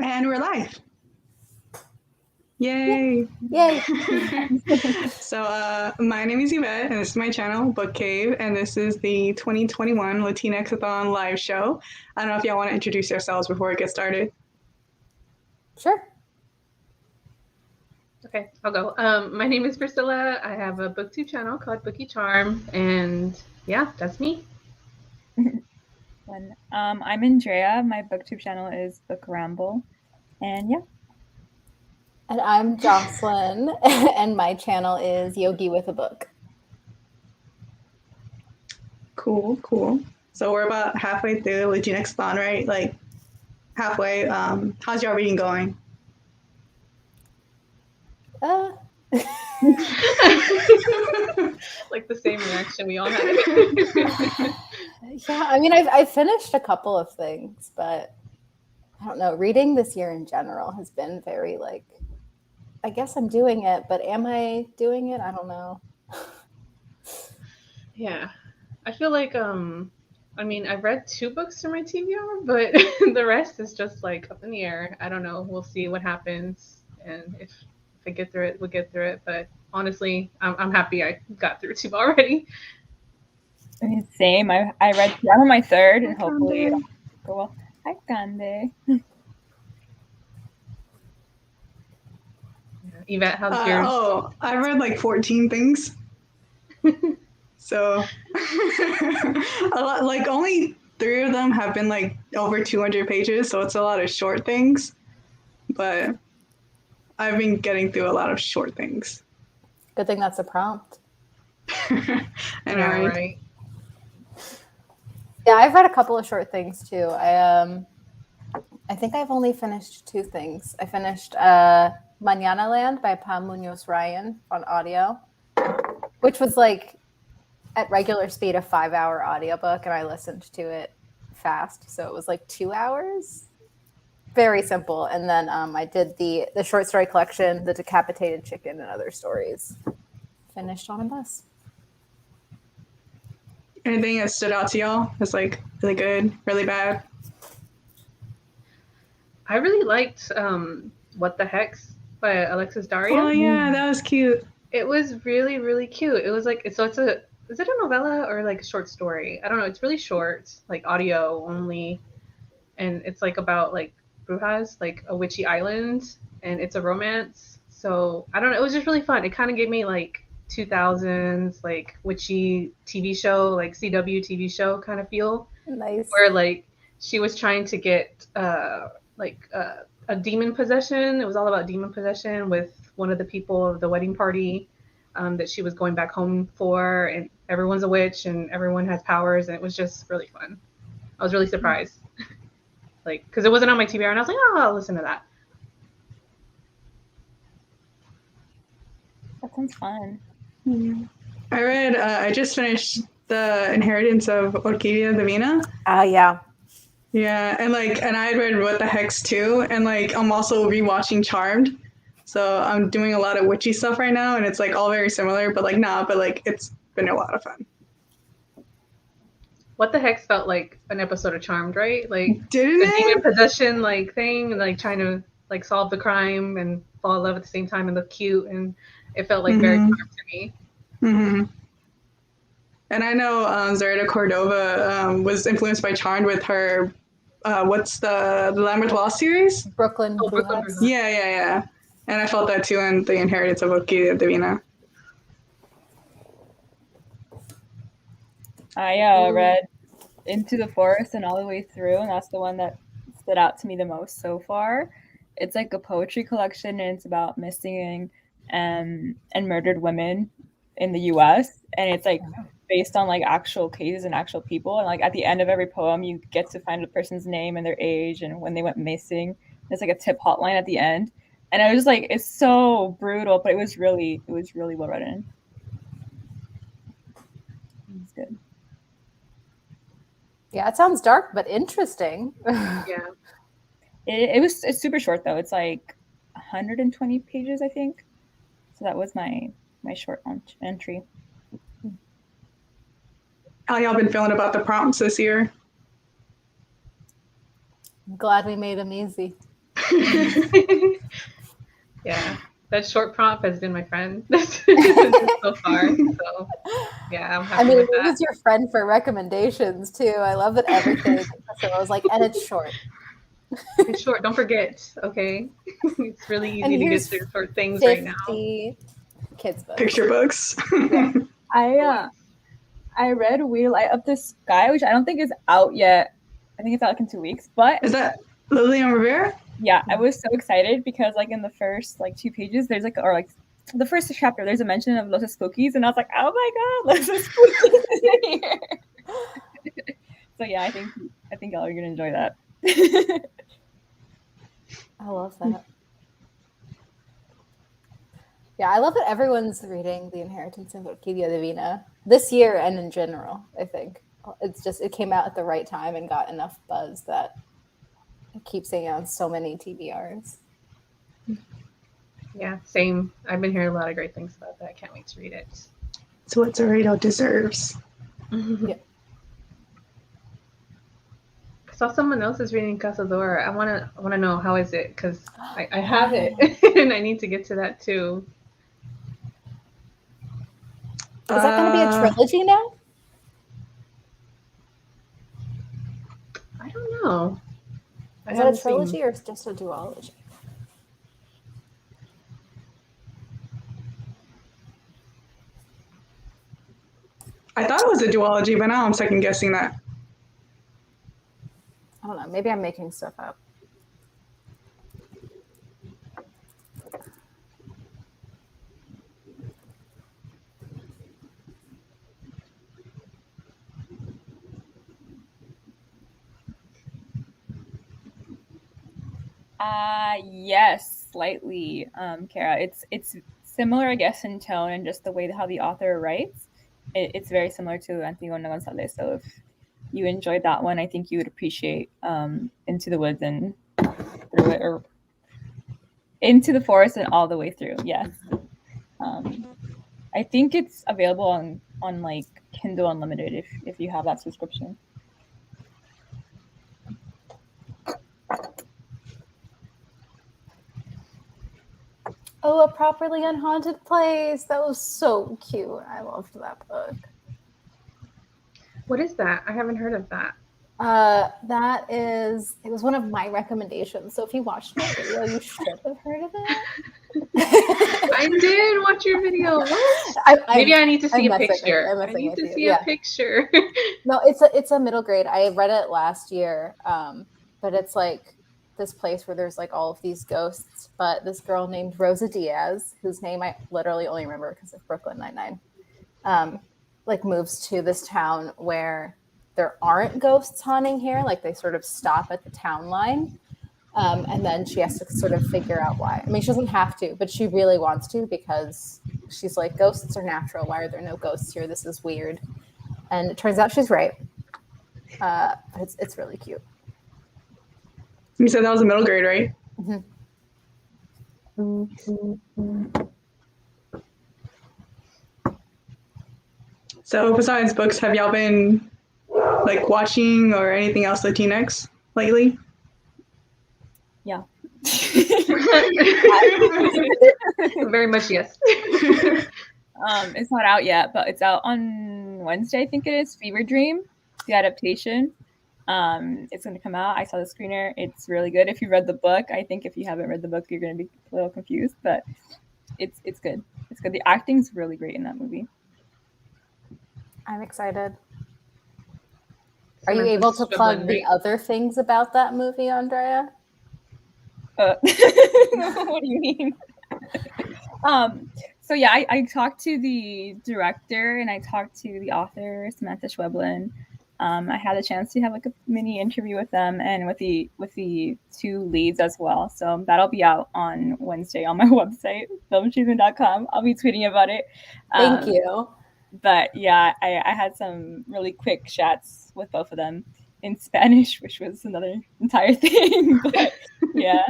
And we're live. Yay! Yay! So my name is Yvette, and this is my channel, Book Cave, and this is the 2021 Latinxathon Liveshow. I don't know if y'all want to introduce yourselves before we get started. Sure. Okay, I'll go. My name is Priscilla. I have a booktube channel called Bookie Charm, and yeah, that's me. I'm Andrea. My booktube channel is Book Ramble, and yeah. And I'm Jocelyn, and my channel is Yogi with a Book. Cool, cool. So we're about halfway through Latinxathon, right? Like halfway. How's y'all reading going? Like the same reaction we all had. Yeah, I mean, I've finished a couple of things, but I don't know. Reading this year in general has been very like, I guess I'm doing it, but am I doing it? I don't know. Yeah, I feel like I mean, I've read 2 books for my TBR, but the rest is just like up in the air. I don't know. We'll see what happens, and if I get through it, we'll get through it. But honestly, I'm happy I got through 2 already. I mean, same. I read. I'm on my 3rd, and hopefully it'll go well. Hi, Kande. Yvette, how's yours? Oh, I read like 14 things. So a lot, like only 3 of them have been like over 200 pages, so it's a lot of short things. But I've been getting through a lot of short things. Good thing that's a prompt. I know, right? Yeah, I've read a couple of short things too. I think I've only finished 2 things. I finished Mañana Land by Pam Munoz Ryan on audio, which was like at regular speed a 5-hour audiobook, and I listened to it fast, so it was like 2 hours. Very simple. And then I did the short story collection, The Decapitated Chicken and Other Stories. Finished on a bus. Anything that stood out to y'all? It's like really good, really bad. I really liked What the Hex by Alexis Daria. Oh yeah, that was cute. It was really, really cute. It was like is it a novella or like a short story? I don't know. It's really short, like audio only, and it's like about like Brujas, like a witchy island, and it's a romance. So I don't know. It was just really fun. It kind of gave me like 2000s like witchy TV show, like CW TV show kind of feel. Nice. Where like she was trying to get a demon possession. It was all about demon possession with one of the people of the wedding party that she was going back home for, and everyone's a witch and everyone has powers, and it was just really fun. I was really surprised. Like, because it wasn't on my TBR, and I was like, oh, I'll listen to that. That sounds fun. I read, I just finished The Inheritance of Orquídea Divina. Yeah. Yeah, and I had read What the Hex too, and like I'm also rewatching Charmed. So I'm doing a lot of witchy stuff right now, and it's like all very similar, but it's been a lot of fun. What the Hex felt like an episode of Charmed, right? Like didn't the demon possession like thing, and like trying to like solve the crime and fall in love at the same time and look cute, and it felt like very Charmed to me. Mm-hmm. And I know Zareta Cordova was influenced by Charmed with her, what's the Lambert Law series? Brooklyn. Yeah. And I felt that too in The Inheritance of Orquídea Divina. I read Into the Forest and all the way through, and that's the one that stood out to me the most so far. It's like a poetry collection, and it's about missing and murdered women in the U.S., and it's like based on like actual cases and actual people, and like at the end of every poem you get to find a person's name and their age and when they went missing. There's like a tip hotline at the end, and I was just like, it's so brutal, but it was really well written. It's good. Yeah, it sounds dark but interesting. Yeah. It's super short though. It's like 120 pages, I think. So that was my short entry. How y'all been feeling about the prompts this year? I'm glad we made them easy. Yeah, that short prompt has been my friend so far. So yeah, I'm I happy mean, with it that. was your friend for recommendations too. I love that everything. So I was like, and it's short. It's short. Don't forget, okay? It's really And easy to get here's through short things right now. 50 kids books. Picture books. I read We Light Up the Sky, which I don't think is out yet. I think it's out like in 2 weeks. But Is that Lillian Rivera? yeah, I was so excited because like in the first like 2 pages, there's like, or like the first chapter, there's a mention of Los Spookies, and I was like, oh my god, Los Spookies is in here. So yeah, I think y'all are gonna enjoy that. I love that. Yeah, I love that everyone's reading The Inheritance of Orquídea Divina this year and in general. I think it came out at the right time and got enough buzz that it keeps seeing it on so many TBRs. Yeah, same. I've been hearing a lot of great things about that. I can't wait to read it. It's what Dorado deserves. Yeah. I saw someone else is reading Cazador. I wanna know how is it, because I have it and I need to get to that too. Is that going to be a trilogy now? I don't know. Is that a trilogy or just a duology? I thought it was a duology, but now I'm second guessing that. I don't know. Maybe I'm making stuff up. Yes, slightly, Kara. It's similar, I guess, in tone and just the way how the author writes. It's very similar to Antigona Gonzalez. So if you enjoyed that one, I think you would appreciate Into the Woods and Through It, or Into the Forest and All the Way Through. Yes. I think it's available on like Kindle Unlimited if you have that subscription. Oh, A Properly Unhaunted Place. That was so cute. I loved that book. What is that? I haven't heard of that. It was one of my recommendations. So if you watched my video, you should have heard of it. I did watch your video. What? Maybe I need to see a picture. I need to see a picture. No, it's a middle grade. I read it last year, but it's like this place where there's like all of these ghosts. But this girl named Rosa Diaz, whose name I literally only remember because of Brooklyn Nine-Nine, like moves to this town where there aren't ghosts haunting here. Like they sort of stop at the town line. And then she has to sort of figure out why. I mean, she doesn't have to, but she really wants to because she's like, ghosts are natural. Why are there no ghosts here? This is weird. And it turns out she's right. But it's really cute. You said that was a middle grade, right? Mm-hmm. So besides books, have y'all been like watching or anything else Latinx lately? Yeah. Very much yes. It's not out yet, but it's out on Wednesday, I think it is. Fever Dream, the adaptation. It's going to come out. I saw the screener. It's really good. If you read the book, I think if you haven't read the book, you're going to be a little confused, but it's good. It's good. The acting's really great in that movie. I'm excited. Are you able to plug the other things about that movie, Andrea? What do you mean? So yeah, I talked to the director and I talked to the author, Samantha Schweblin. I had a chance to have like a mini interview with them and with the two leads as well. So that'll be out on Wednesday on my website, filmachievement.com. I'll be tweeting about it. Thank you. But yeah, I had some really quick chats with both of them in Spanish, which was another entire thing. But yeah.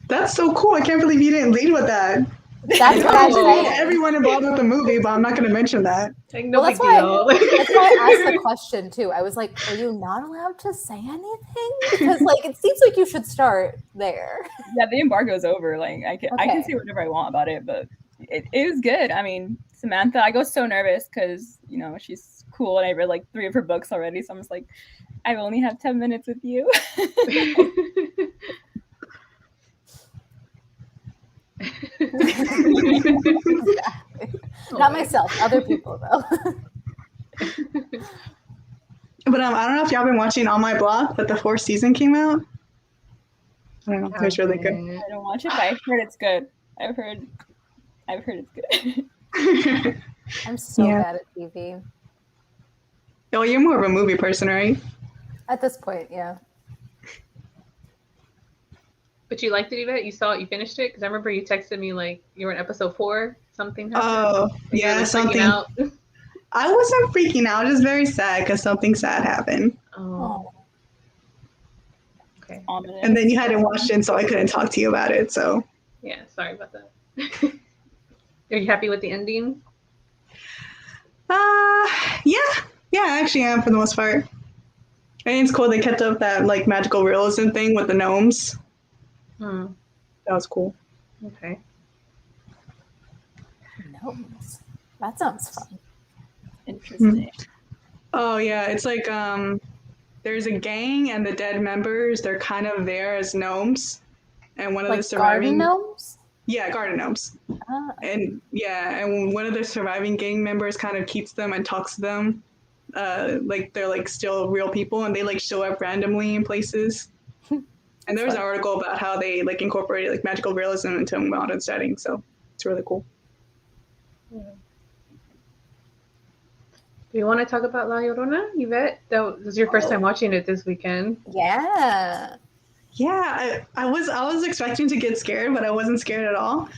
That's so cool. I can't believe you didn't lead with that. That's what I'm know. saying. Everyone involved with the movie, but I'm not going to mention that. Like, no Well, big that's why- deal. That's why I asked the question too. I was like, "Are you not allowed to say anything?" Because like it seems like you should start there. Yeah, the embargo's over. Like I can Okay. say whatever I want about it, but it was good. I mean, Samantha, I go so nervous because she's cool and I read like 3 of her books already, so I'm just like, I only have 10 minutes with you. Exactly. Not myself, other people though. But I don't know if y'all been watching On My Block, but the 4th season came out. I don't know. It was really good. I don't watch it, but I've heard it's good. I've heard it's good. I'm so Yeah. bad at TV. Oh, you're more of a movie person, right? At this point, yeah. But you liked it, Yvette? You saw it? You finished it? Because I remember you texted me like you were in episode 4. Something happened. Oh, You were, yeah, like, freaking something. out. I wasn't freaking out. Just very sad because something sad happened. Oh, okay. Ominous. And then you hadn't watched it, so I couldn't talk to you about it. So, Yeah, sorry about that. Are you happy with the ending? yeah, I actually am for the most part. I think it's cool they kept up that like magical realism thing with the gnomes. Hmm. That was cool. Okay. Gnomes. That sounds fun. Interesting. Oh yeah, it's like there's a gang and the dead members. They're kind of there as gnomes, and one of the Like surviving garden gnomes? yeah, garden gnomes. Ah, And one of the surviving gang members kind of keeps them and talks to them like they're like still real people, and they like show up randomly in places. And there was an article about how they like incorporated like magical realism into a modern setting, so it's really cool. Do you want to talk about La Llorona, Yvette? That was your first time watching it this weekend. yeah. Yeah, I was expecting to get scared, but I wasn't scared at all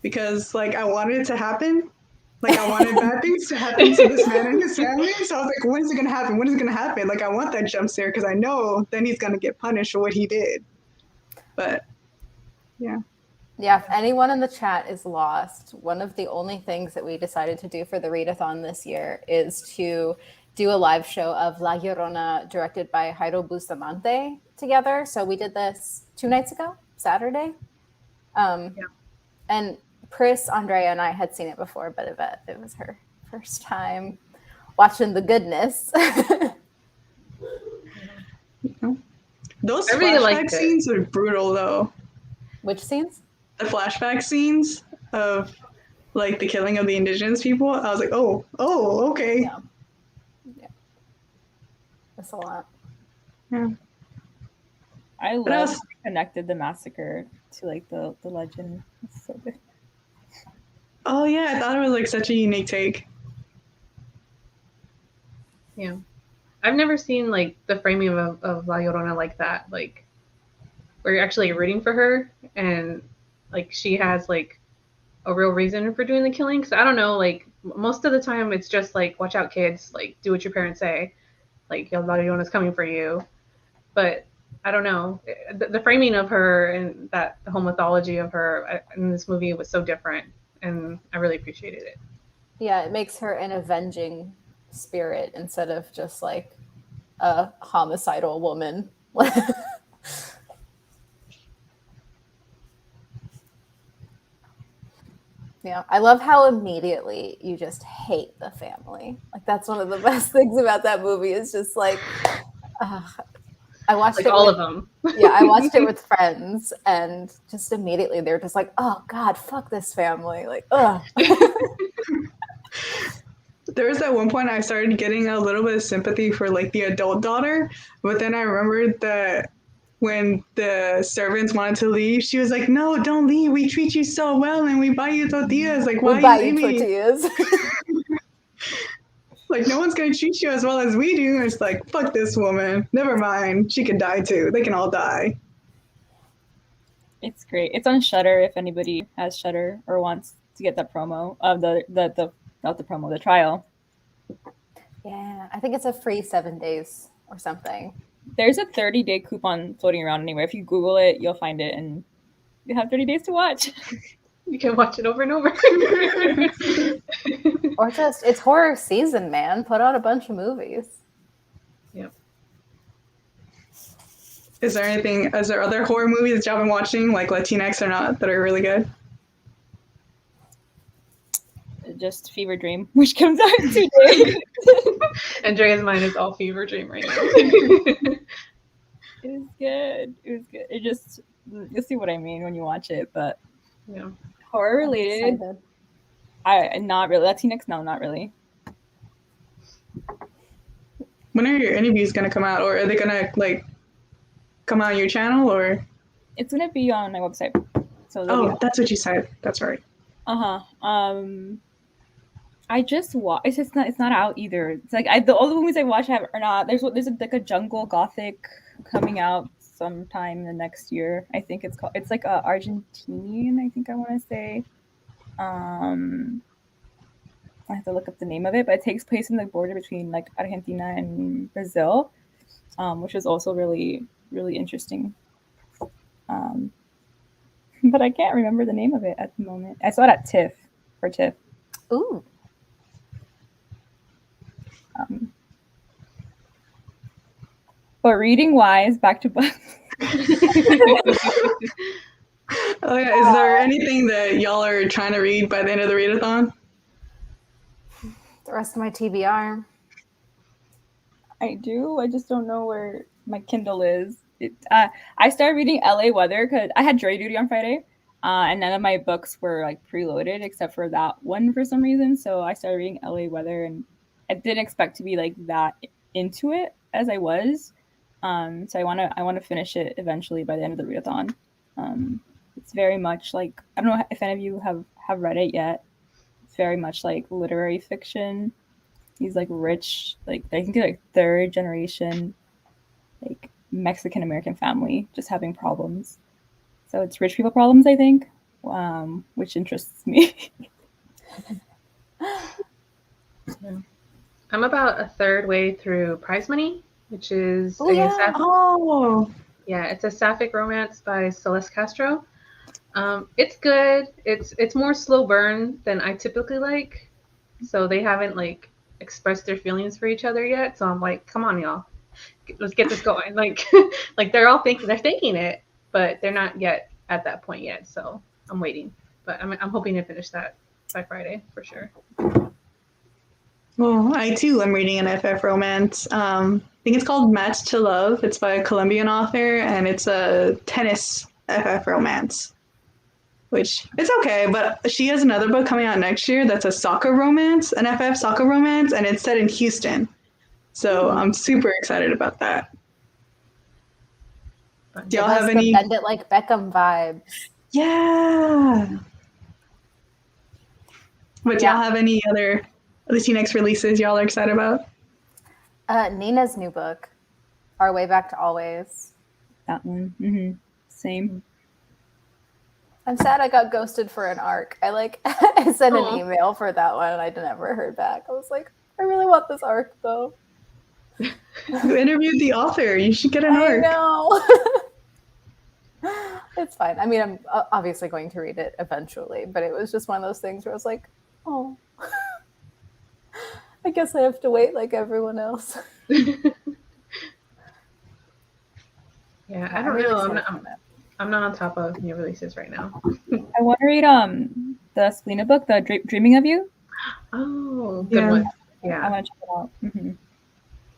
because like I wanted it to happen. Like I wanted bad things to happen to this man and his family. So I was like, when is it gonna happen? When is it gonna happen? Like I want that jump scare because I know then he's gonna get punished for what he did. But yeah. Yeah, if anyone in the chat is lost, one of the only things that we decided to do for the readathon this year is to do a live show of La Llorona directed by Jairo Bustamante together. So we did this 2 nights ago, Saturday. And Chris, Andrea, and I had seen it before, but Yvette, it was her first time watching the goodness. Those I really flashback liked it. scenes were brutal though. Which scenes? The flashback scenes of like the killing of the indigenous people, I was like, oh, okay. Yeah. That's a lot. Yeah. I But love how they connected the massacre to like the legend. It's so good. Oh yeah, I thought it was like such a unique take. Yeah. I've never seen like the framing of La Llorona like that. Like where you're actually rooting for her and like she has like a real reason for doing the killing. Cause I don't know, like most of the time it's just like, watch out kids, like do what your parents say. Like La Llorona's coming for you. But I don't know. The framing of her and that the whole mythology of her in this movie was so different. And I really appreciated it. Yeah, it makes her an avenging spirit instead of just like a homicidal woman. Yeah, I love how immediately you just hate the family. Like that's one of the best things about that movie. Is just like I watched Like it all with, of them. yeah, I watched it with friends, and just immediately they're just like, "Oh God, fuck this family!" Like, ugh. There was at one point I started getting a little bit of sympathy for like the adult daughter, but then I remembered that when the servants wanted to leave, she was like, "No, don't leave. We treat you so well, and we buy you tortillas. Like, why We buy are you you leaving? tortillas. Like, no one's gonna treat you as well as we do." And it's like, fuck this woman. Never mind. She could die too. They can all die. It's great. It's on Shudder if anybody has Shudder or wants to get that promo of the trial. Yeah, I think it's a free 7 days or something. There's a 30-day coupon floating around anywhere. If you Google it, you'll find it, and you have 30 days to watch. You can watch it over and over. Or just, it's horror season, man. Put out a bunch of movies. Yep. Is there other horror movies that y'all been watching, like Latinx or not, that are really good? Just Fever Dream, which comes out today. Andrea's mind is all Fever Dream right now. It was good. It was good. It just, you'll see what I mean when you watch it, but Yeah. horror I'm related, excited. not really. Latinx, no, not really. When are your interviews gonna come out, or are they gonna like come out on your channel, or? It's gonna be on my website. So they'll be That's what you said. That's right. I just watch. It's not out either. It's like the only movies I watch are not. There's like a jungle gothic coming out sometime in the next year. I think it's called. It's like a Argentinian. I think I want to say. I have to look up the name of it, but it takes place in the border between like Argentina and Brazil, which is also really really interesting. But I can't remember the name of it at the moment. I saw it at TIFF for TIFF. Ooh. But reading wise, back to books. Oh yeah, is there anything that y'all are trying to read by the end of the readathon? The rest of my TBR. I do. I just don't know where my Kindle is. I started reading LA Weather because I had jury duty on Friday, and none of my books were like preloaded except for that one for some reason. So I started reading LA Weather, and I didn't expect to be like that into it as I was. So I want to finish it eventually by the end of the readathon. It's very much like, I don't know if any of you have read it yet. It's very much like literary fiction. He's like rich, like I think like third generation, like Mexican American family, just having problems. So it's rich people problems, I think, which interests me. I'm about a third way through Prize Money, which is it's a sapphic romance by Celeste Castro. It's good. It's more slow burn than I typically like. So they haven't like expressed their feelings for each other yet. So I'm like, come on, y'all, let's get this going. Like, like they're thinking it, but they're not yet at that point yet. So I'm waiting, but I'm hoping to finish that by Friday for sure. Well, I too am reading an FF romance. I think it's called Match to Love. It's by a Colombian author, and it's a tennis FF romance, which is okay. But she has another book coming out next year that's a soccer romance, an FF soccer romance, and it's set in Houston. So I'm super excited about that. Do y'all have any? Bend It Like Beckham vibes. Yeah. But do y'all have any other Latinx releases y'all are excited about? Nina's new book, Our Way Back to Always. That one. Mm-hmm. Same. I'm sad I got ghosted for an arc. I sent an email for that one and I never heard back. I was like, I really want this arc though. You interviewed the author. You should get an arc. I know. It's fine. I mean, I'm obviously going to read it eventually, but it was just one of those things where I was like, oh, I guess I have to wait like everyone else. Yeah, I don't know. I'm not on top of new releases right now. I want to read the Selena book, the Dreaming of You. Oh, good one. Yeah, I want to check it out. Mm-hmm.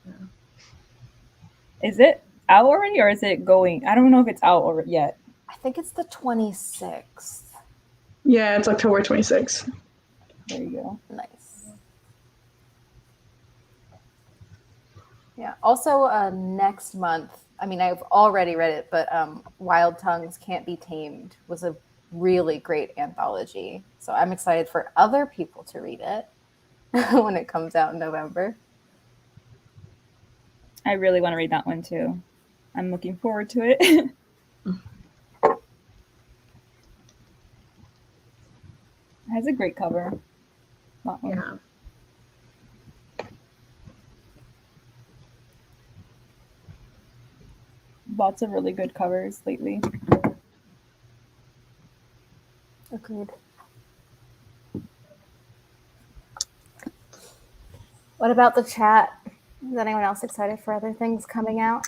Yeah. Is it out already, or is it going? I don't know if it's out yet. I think it's the 26th. Yeah, it's October 26th. There you go. Nice. Yeah. Also, next month, I mean, I've already read it, but Wild Tongues Can't Be Tamed was a really great anthology. So I'm excited for other people to read it when it comes out in November. I really want to read that one too. I'm looking forward to it. It has a great cover. That one. Yeah. Lots of really good covers lately. A Agreed. What about the chat? Is anyone else excited for other things coming out?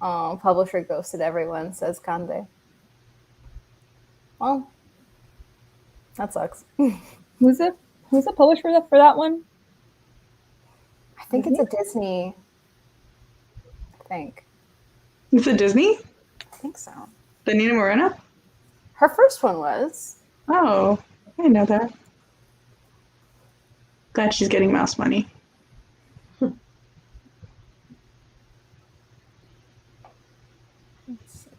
Oh, publisher ghosted everyone, says Kande. Well, that sucks. Who's the publisher for that one? I think it's a Disney. I think. It's a Disney? I think so. The Nina Morena? Her first one was. Oh, I didn't know that. Glad she's getting mouse money. Let's see.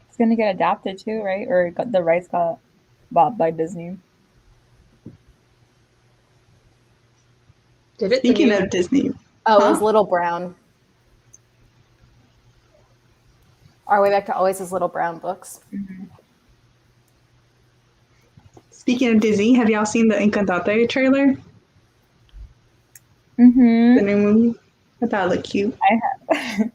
It's gonna get adapted too, right? Or the rights got bought by Disney. Did it? Speaking of Disney. Oh, it was Huh? Little Brown. Our way back to always his Little Brown books. Speaking of Disney, have y'all seen the Encantate trailer? Mm-hmm. The new movie? I thought it looked cute. I have.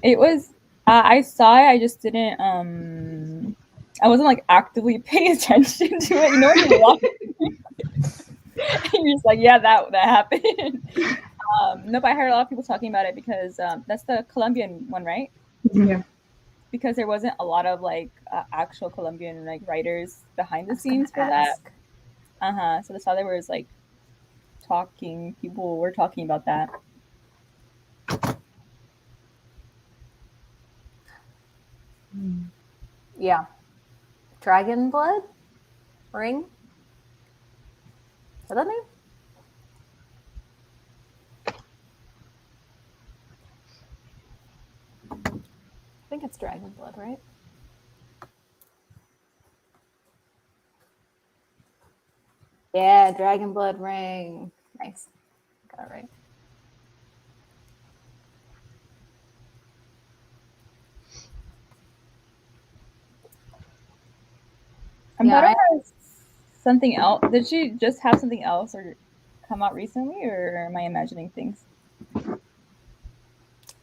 It was. I saw it. I just didn't. I wasn't like actively paying attention to it. You know when you watch it, you're just like, yeah, that happened. No, but I heard a lot of people talking about it because that's the Colombian one, right? Yeah. Because there wasn't a lot of like actual Colombian like writers behind the scenes for that. So that's how there was like people were talking about that. Yeah. Dragon Blood? Ring? Is that a name? I think it's Dragon Blood, right? Yeah, Dragon Blood Ring. Nice. Got it right. Amara has something else. Did she just have something else or come out recently, or am I imagining things?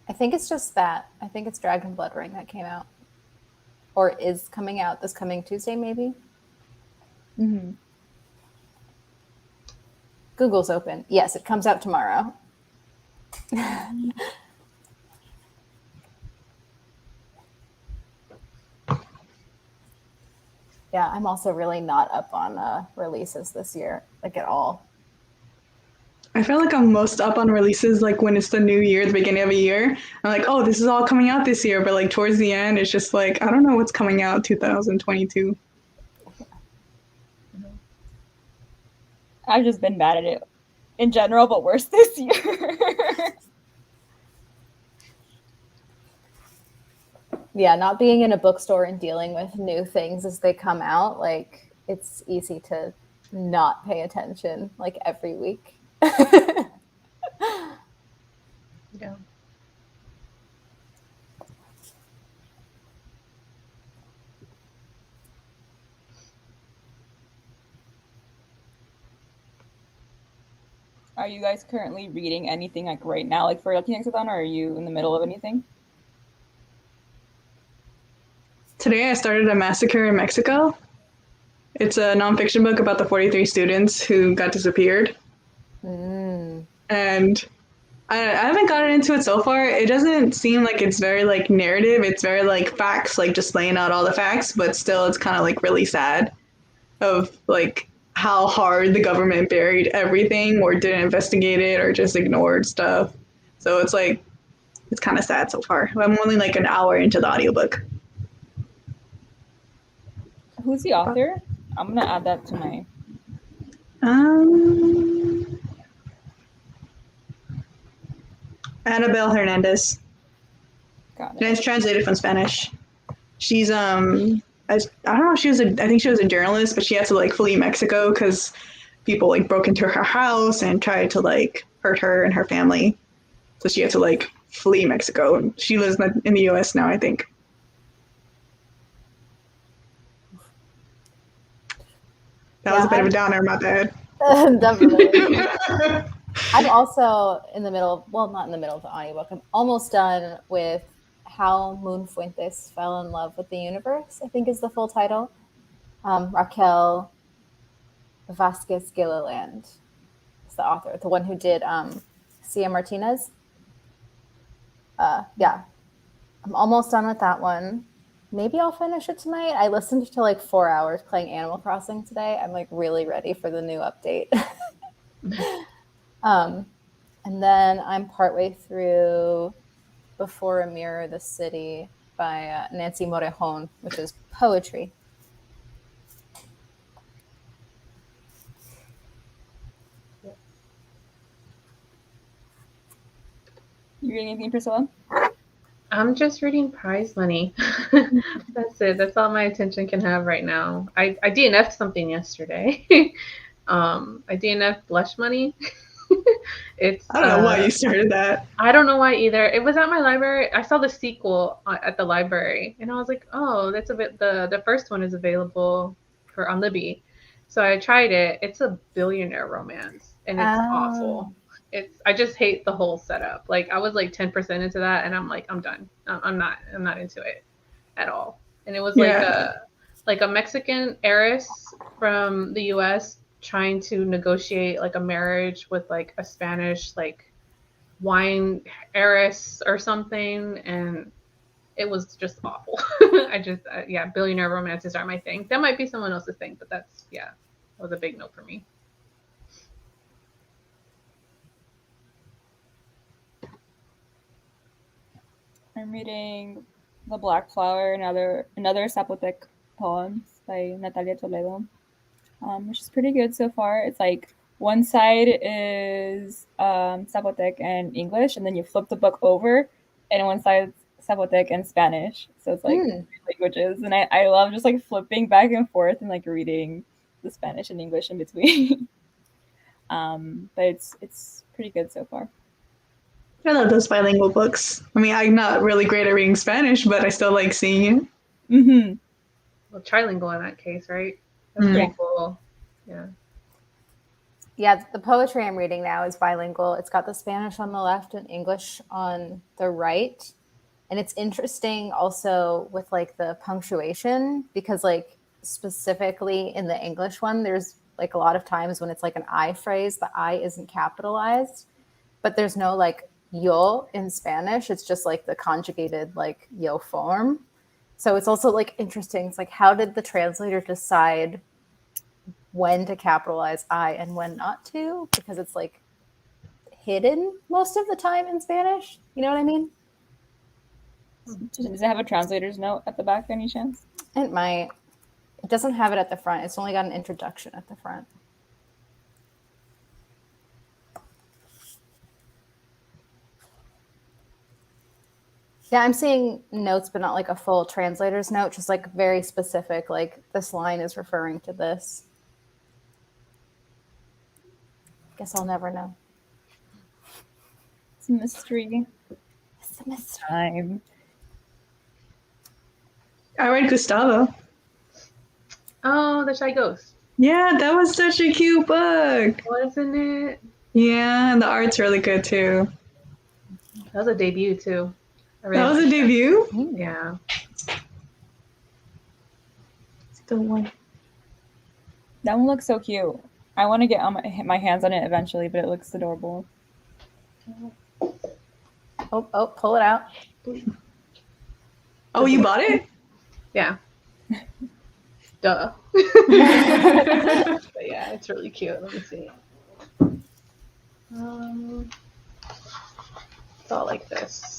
I think it's just that. I think it's Dragon Blood Ring that came out. Or is coming out this coming Tuesday, maybe? Mm-hmm. Google's open. Yes, it comes out tomorrow. Yeah, I'm also really not up on releases this year, like at all. I feel like I'm most up on releases like when it's the new year, the beginning of a year. I'm like, oh, this is all coming out this year. But like towards the end, it's just like, I don't know what's coming out 2022. I've just been bad at it in general, but worse this year. Yeah, not being in a bookstore and dealing with new things as they come out, like it's easy to not pay attention like every week. Yeah. Are you guys currently reading anything like right now, like for Latinx-A-THON, or are you in the middle of anything? Today I started A Massacre in Mexico. It's a nonfiction book about the 43 students who got disappeared. And I haven't gotten into it so far. It doesn't seem like it's very like narrative. It's very like facts, like just laying out all the facts, but still it's kind of like really sad of like how hard the government buried everything or didn't investigate it or just ignored stuff. So it's like, it's kind of sad so far. I'm only like an hour into the audiobook. Who's the author? I'm gonna add that to my. Annabelle Hernandez. Got And it. it's translated from Spanish. She's I don't know if I think she was a journalist, but she had to like flee Mexico because people like broke into her house and tried to like hurt her and her family. So she had to like flee Mexico. She lives in the US now, I think. That was a bit of a downer, my bad. Definitely. I'm also in the middle, well, not in the middle of the audiobook. I'm almost done with How Moon Fuentes Fell in Love with the Universe, I think is the full title. Raquel Vasquez Gilliland is the author, the one who did Cia Martinez. Yeah, I'm almost done with that one. Maybe I'll finish it tonight. I listened to like 4 hours playing Animal Crossing today. I'm like really ready for the new update. And then I'm partway through Before a Mirror, the City by Nancy Morejon, which is poetry. You reading anything, Priscilla? I'm just reading prize money. That's it. That's all my attention can have right now. I DNF'd something yesterday. I DNF'd Blush Money. It's I don't know why you started that. I don't know why either. It was at my library. I saw the sequel at the library, and I was like, "Oh, that's a bit." The first one is available on Libby, so I tried it. It's a billionaire romance, and it's awful. I just hate the whole setup. Like I was like 10% into that, and I'm like, I'm done. I'm not into it at all. And it was like a Mexican heiress from the U.S. trying to negotiate like a marriage with like a Spanish like wine heiress or something, and it was just awful. Billionaire romances are my thing. That might be someone else's thing, but that was a big no for me. I'm reading The Black Flower, another Zapotec poems by Natalia Toledo, which is pretty good so far. It's like one side is Zapotec and English, and then you flip the book over, and one side is Zapotec and Spanish. So it's like languages, and I love just like flipping back and forth and like reading the Spanish and English in between. But it's pretty good so far. I love those bilingual books. I mean, I'm not really great at reading Spanish, but I still like seeing it. Mm-hmm. Well, trilingual in that case, right? That's pretty cool. Yeah. Yeah, the poetry I'm reading now is bilingual. It's got the Spanish on the left and English on the right. And it's interesting also with like the punctuation, because like specifically in the English one, there's like a lot of times when it's like an I phrase, the I isn't capitalized, but there's no like yo in Spanish. It's just like the conjugated like yo form. So it's also like interesting. It's like, how did the translator decide when to capitalize I and when not to? Because it's like hidden most of the time in Spanish. You know what I mean? Does it have a translator's note at the back by any chance? It might. It doesn't have it at the front. It's only got an introduction at the front. Yeah, I'm seeing notes, but not like a full translator's note, just like very specific, like this line is referring to this. Guess I'll never know. It's a mystery. It's a mystery. Time. I read Gustavo. Oh, The Shy Ghost. Yeah, that was such a cute book. Wasn't it? Yeah, and the art's really good too. That was a debut too. That was a debut? Yeah. Still one. That one looks so cute. I want to get on my hands on it eventually, but it looks adorable. Oh, pull it out. Oh, you bought it? Yeah. Duh. But yeah, it's really cute. Let me see. It's all like this.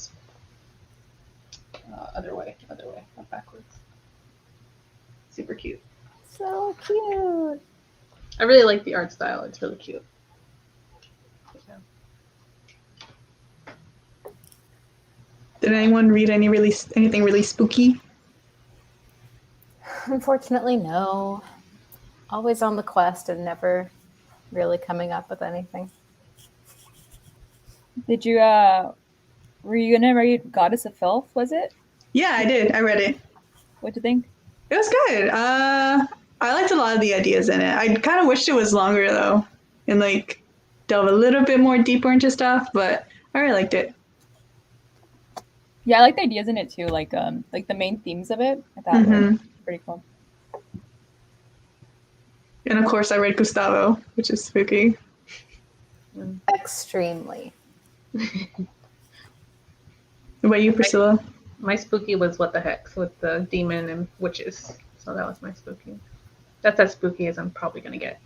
Other way, not backwards. Super cute. So cute. I really like the art style. It's really cute. Yeah. Did anyone read anything really spooky? Unfortunately, no. Always on the quest and never really coming up with anything. Did you were you gonna read Goddess of Filth, was it? Yeah, I did. I read it. What'd you think? It was good. I liked a lot of the ideas in it. I kind of wished it was longer though, and like delve a little bit more deeper into stuff, but I really liked it. Yeah, I like the ideas in it too, like the main themes of it. I thought were pretty cool. And of course, I read Gustavo, which is spooky. Extremely. What about you, Priscilla? My spooky was What the Hex with the demon and witches. So that was my spooky. That's as spooky as I'm probably gonna get.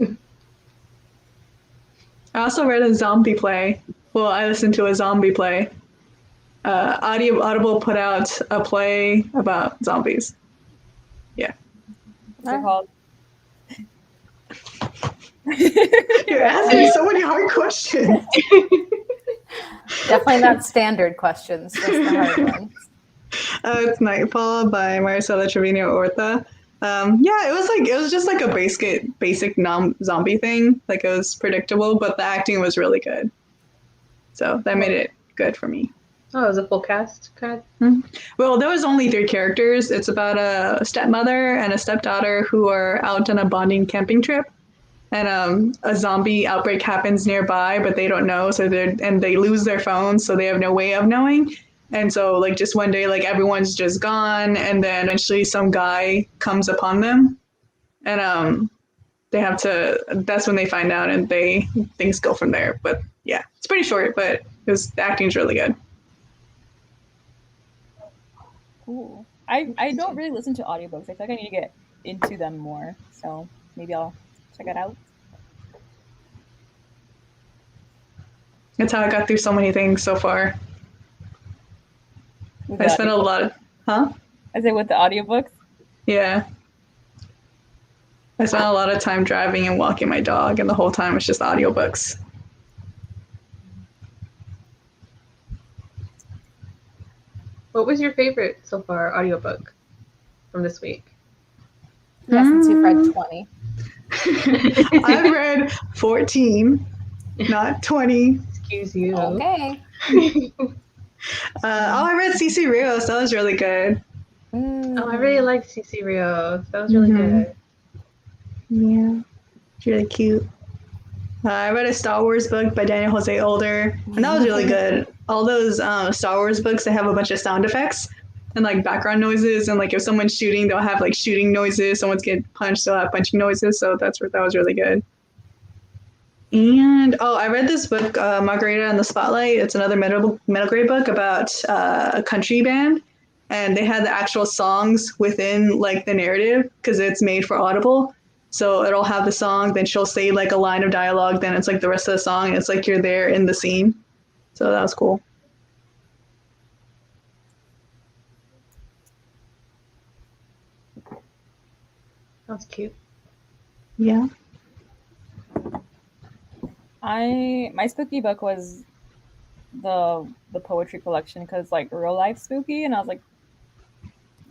I also read a zombie play. Well, I listened to a zombie play. Audible put out a play about zombies. Yeah. What's it called? You're asking so many hard questions. Definitely not standard questions, just the hard ones. It's Nightfall by Maricela Trevino Orta. Yeah, it was just like a basic zombie thing. Like it was predictable, but the acting was really good. So that made it good for me. Oh, it was a full cast. Well, there was only 3 characters. It's about a stepmother and a stepdaughter who are out on a bonding camping trip, and a zombie outbreak happens nearby, but they don't know. So they lose their phones, so they have no way of knowing. And so, like, just one day, like, everyone's just gone, and then eventually some guy comes upon them, and they have to. That's when they find out, and things go from there. But yeah, it's pretty short, but the acting's really good. Cool. I don't really listen to audiobooks. I feel like I need to get into them more. So maybe I'll check it out. That's how I got through so many things so far. I spent a lot of, I say with the audiobooks? Yeah. I spent a lot of time driving and walking my dog, and the whole time it's just audiobooks. What was your favorite so far audiobook from this week? Yeah, since you've read 20. I've read 14, not 20. Excuse you. Okay. I read CC Rios. That was really good. Oh, I really liked CC Rios. That was really good. Yeah, it's really cute. I read a Star Wars book by Daniel Jose Older, and that was really good. All those Star Wars books, they have a bunch of sound effects and like background noises, and like if someone's shooting, they'll have like shooting noises. Someone's getting punched, they'll have punching noises. So that was really good. And I read this book, Margarita and the Spotlight. It's another middle grade book about a country band, and they had the actual songs within like the narrative because it's made for Audible. So it'll have the song, then she'll say like a line of dialogue, then it's like the rest of the song, and it's like you're there in the scene. So that was cool. That's cute. Yeah. My spooky book was the poetry collection because like real life spooky, and I was like,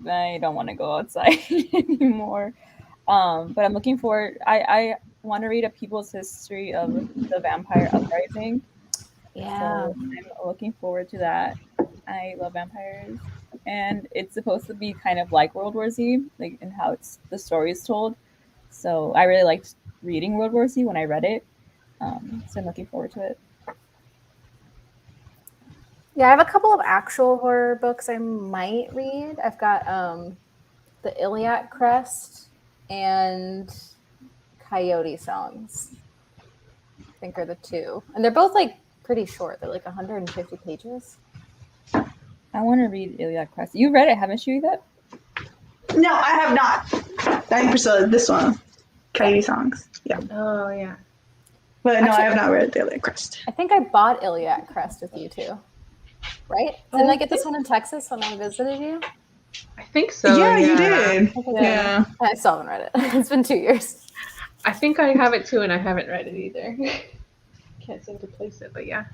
I don't want to go outside anymore. But I'm looking forward. I want to read A People's History of the Vampire Uprising. Yeah. So I'm looking forward to that. I love vampires, and it's supposed to be kind of like World War Z, like in how the story is told. So I really liked reading World War Z when I read it. So I'm looking forward to it. Yeah, I have a couple of actual horror books I might read. I've got The Iliac Crest and Coyote Songs. I think are the two. And they're both like pretty short. They're like 150 pages. I want to read Iliac Crest. You read it, haven't you, Yvette? No, I have not. 90% this one. Coyote Songs. Yeah. Oh, yeah. But no, Actually, I have not read Daily Crest. I think I bought Iliac Crest with you too. Right? Didn't I get this one in Texas when I visited you? I think so. Yeah, you did. Yeah. I still haven't read it. It's been 2 years. I think I have it too, and I haven't read it either. Can't seem to place it, but yeah.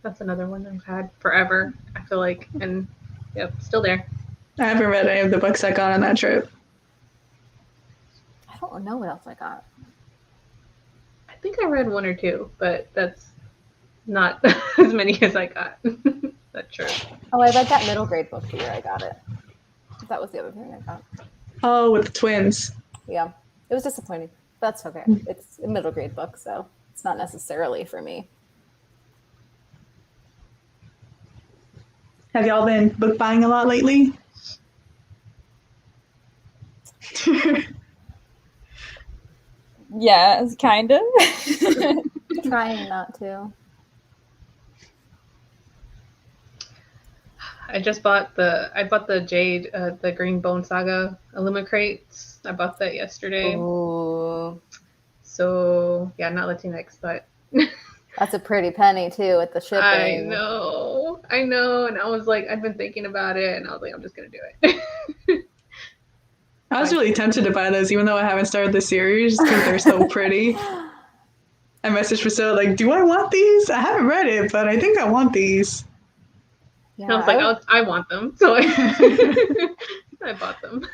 That's another one I've had forever, I feel like. And yep, still there. I haven't read any of the books I got on that trip. I don't know what else I got. I think I read 1 or 2, but that's not as many as I got. That's true. Oh, I read that middle grade book the year I got it. That was the other thing I got. Oh, with the twins. Yeah. It was disappointing. That's okay. It's a middle grade book, so it's not necessarily for me. Have y'all been book buying a lot lately? Yeah, kind of. Trying not to. I bought the Jade, the Green Bone Saga Illumicrates. I bought that yesterday. Ooh. So yeah, not Latinx, but That's a pretty penny too with the shipping. I know. And I was like, I've been thinking about it, and I was like, I'm just gonna do it. I was really tempted to buy those, even though I haven't started the series, because they're so pretty. I messaged Priscilla, like, do I want these? I haven't read it, but I think I want these. Yeah, And I was like, I want them. So I bought them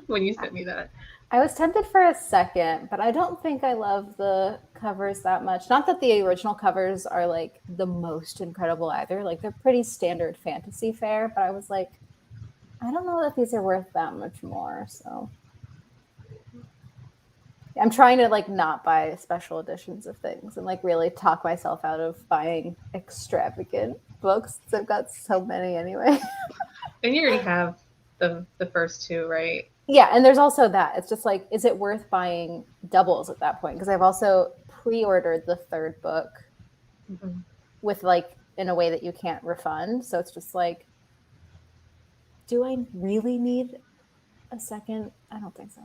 when you sent me that. I was tempted for a second, but I don't think I love the covers that much. Not that the original covers are like the most incredible either. Like they're pretty standard fantasy fare, but I was like, I don't know that these are worth that much more. So I'm trying to like not buy special editions of things and like really talk myself out of buying extravagant books. I've got so many anyway. And you already have the first two, right? Yeah, and there's also that. It's just like, is it worth buying doubles at that point? Because I've also pre-ordered the third book with like in a way that you can't refund. So it's just like, do I really need a second? I don't think so.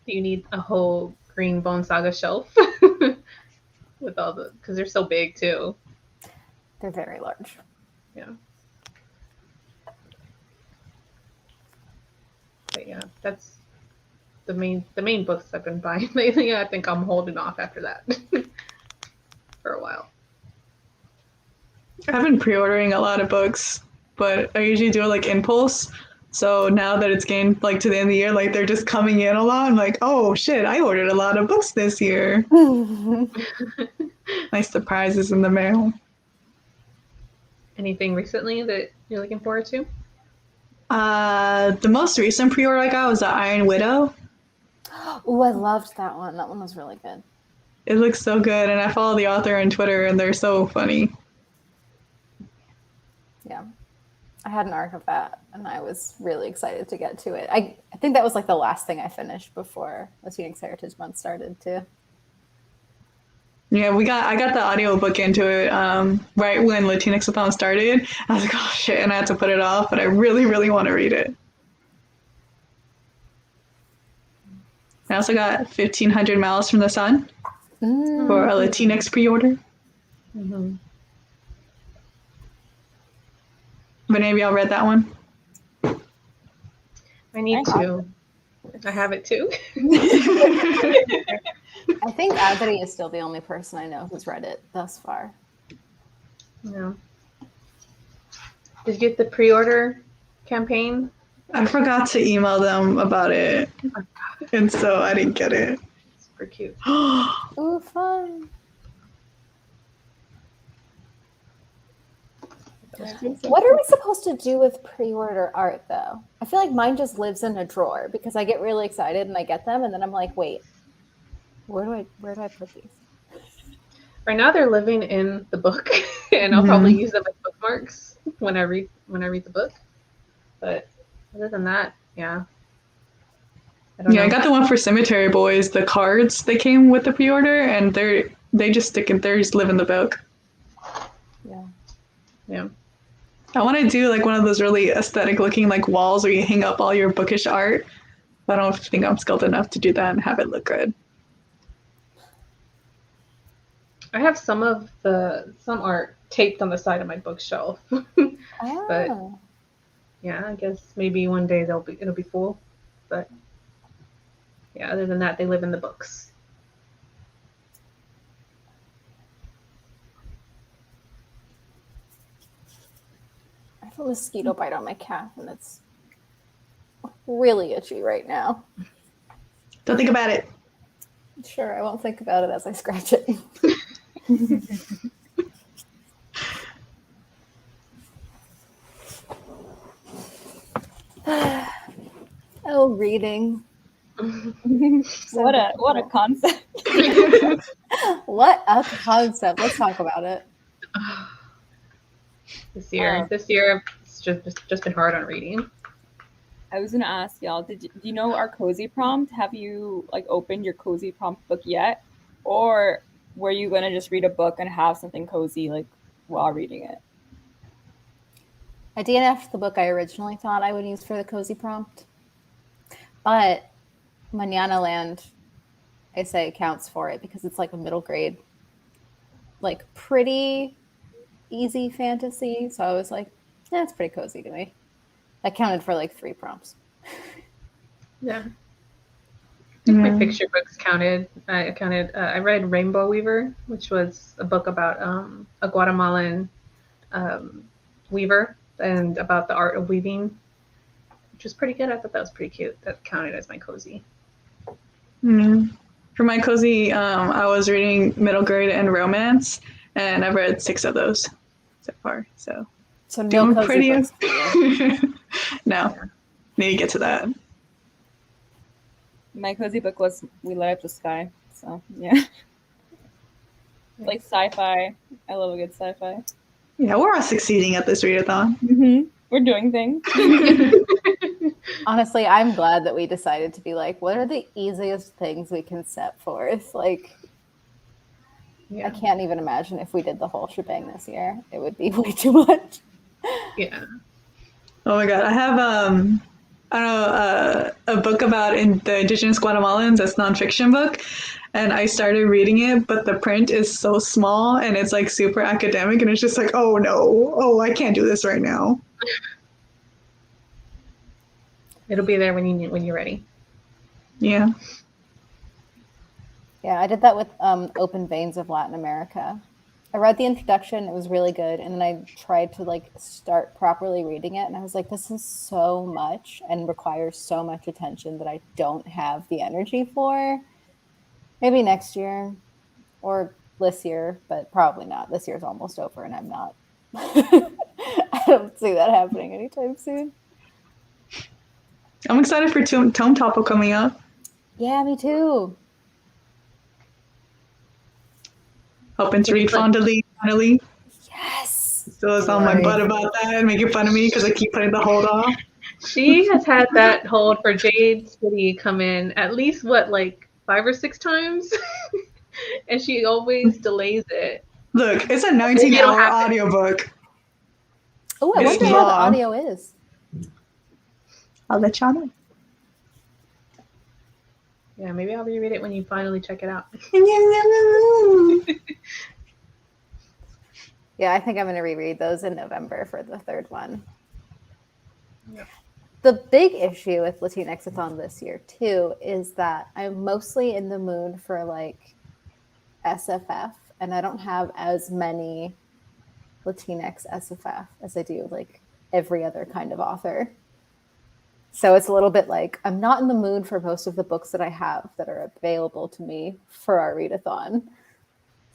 Do you need a whole Green Bone Saga shelf with all because they're so big too. They're very large. Yeah. But yeah, that's the main books I've been buying lately. I think I'm holding off after that for a while. I've been pre-ordering a lot of books, but I usually do it like impulse. So now that it's getting like to the end of the year, like they're just coming in a lot. I'm like, oh shit, I ordered a lot of books this year. Nice surprises in the mail. Anything recently that you're looking forward to? The most recent pre-order I got was the Iron Widow. Oh, I loved that one. That one was really good. It looks so good, and I follow the author on Twitter, and they're so funny. Yeah. I had an arc of that, and I was really excited to get to it. I think that was like the last thing I finished before Latinx Heritage Month started too. Yeah, I got the audiobook into it right when Latinx-A-THON started. I was like, oh shit, and I had to put it off, but I really, really want to read it. I also got 1,500 Miles from the Sun for a Latinx pre-order. Mm-hmm. Have any of y'all read that one? I need to. I have it too. I think Adri is still the only person I know who's read it thus far. Yeah. Did you get the pre-order campaign? I forgot to email them about it, and so I didn't get it. Super cute. Ooh, fun. What are we supposed to do with pre-order art though? I feel like mine just lives in a drawer because I get really excited and I get them and then I'm like, wait, where do I put these? Right now they're living in the book, and I'll probably use them as bookmarks when I read the book. But other than that, yeah. I don't know. I got the one for Cemetery Boys. The cards they came with the pre-order, and they just live in the book. Yeah. Yeah. I want to do like one of those really aesthetic looking like walls where you hang up all your bookish art. But I don't think I'm skilled enough to do that and have it look good. I have some art taped on the side of my bookshelf. But yeah, I guess maybe one day it'll be full. But yeah, other than that, they live in the books. I have a mosquito bite on my calf and it's really itchy right now. Don't think about it. Sure, I won't think about it as I scratch it. Oh, reading. What a concept. What a concept. Let's talk about it. This year, it's just been hard on reading. I was gonna ask y'all, do you know our cozy prompt? Have you like opened your cozy prompt book yet? Or were you gonna just read a book and have something cozy like while reading it? I DNF'd the book I originally thought I would use for the cozy prompt. But Manana Land, I say, counts for it because it's like a middle grade, like pretty easy fantasy. So I was like, yeah, it's pretty cozy to me. That counted for like 3 prompts. Yeah. I think my picture books counted. I read Rainbow Weaver, which was a book about a Guatemalan weaver and about the art of weaving, which was pretty good. I thought that was pretty cute. That counted as my cozy. For my cozy, I was reading middle grade and romance, and I've read 6 of those so far. So no doing cozy pretty. books for you. No, need to get to that. My cozy book was We Light Up the Sky. So yeah. Like sci-fi. I love a good sci-fi. Yeah, we're all succeeding at this readathon. We're doing things. Honestly, I'm glad that we decided to be like, what are the easiest things we can set forth? Like, I can't even imagine if we did the whole shebang this year. It would be way too much. Yeah. Oh my god, I have a book about the indigenous Guatemalans. That's nonfiction book, and I started reading it, but the print is so small and it's like super academic, and it's just like, oh no, I can't do this right now. It'll be there when you're ready. Yeah. Yeah, I did that with Open Veins of Latin America. I read the introduction, it was really good, and then I tried to like start properly reading it, and I was like, this is so much and requires so much attention that I don't have the energy for. Maybe next year or this year, but probably not. This year's almost over and I'm not. I don't see that happening anytime soon. I'm excited for Tome Topple coming up. Yeah, me too. Hoping to read Fondly finally. Yes. Still is on my butt about that and making fun of me because I keep putting the hold off. She has had that hold for Jade City come in at least like 5 or 6 times, and she always delays it. Look, it's a 19-hour audiobook. Oh, I wonder how the audio is. I'll let y'all know. Yeah, maybe I'll reread it when you finally check it out. Yeah, I think I'm going to reread those in November for the 3rd one. Yeah. The big issue with Latinx-A-THON this year, too, is that I'm mostly in the mood for, like, SFF, and I don't have as many Latinx SFF as I do, like, every other kind of author. So it's a little bit like, I'm not in the mood for most of the books that I have that are available to me for our readathon.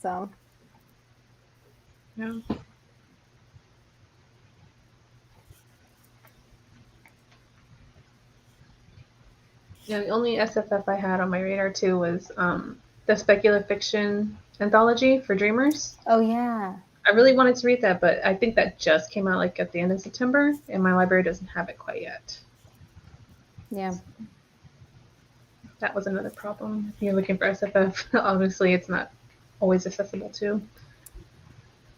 So... Yeah. Yeah, the only SFF I had on my radar too was the speculative fiction anthology for Dreamers. Oh yeah. I really wanted to read that, but I think that just came out like at the end of September, and my library doesn't have it quite yet. Yeah. That was another problem. If you're looking for SFF, obviously it's not always accessible too.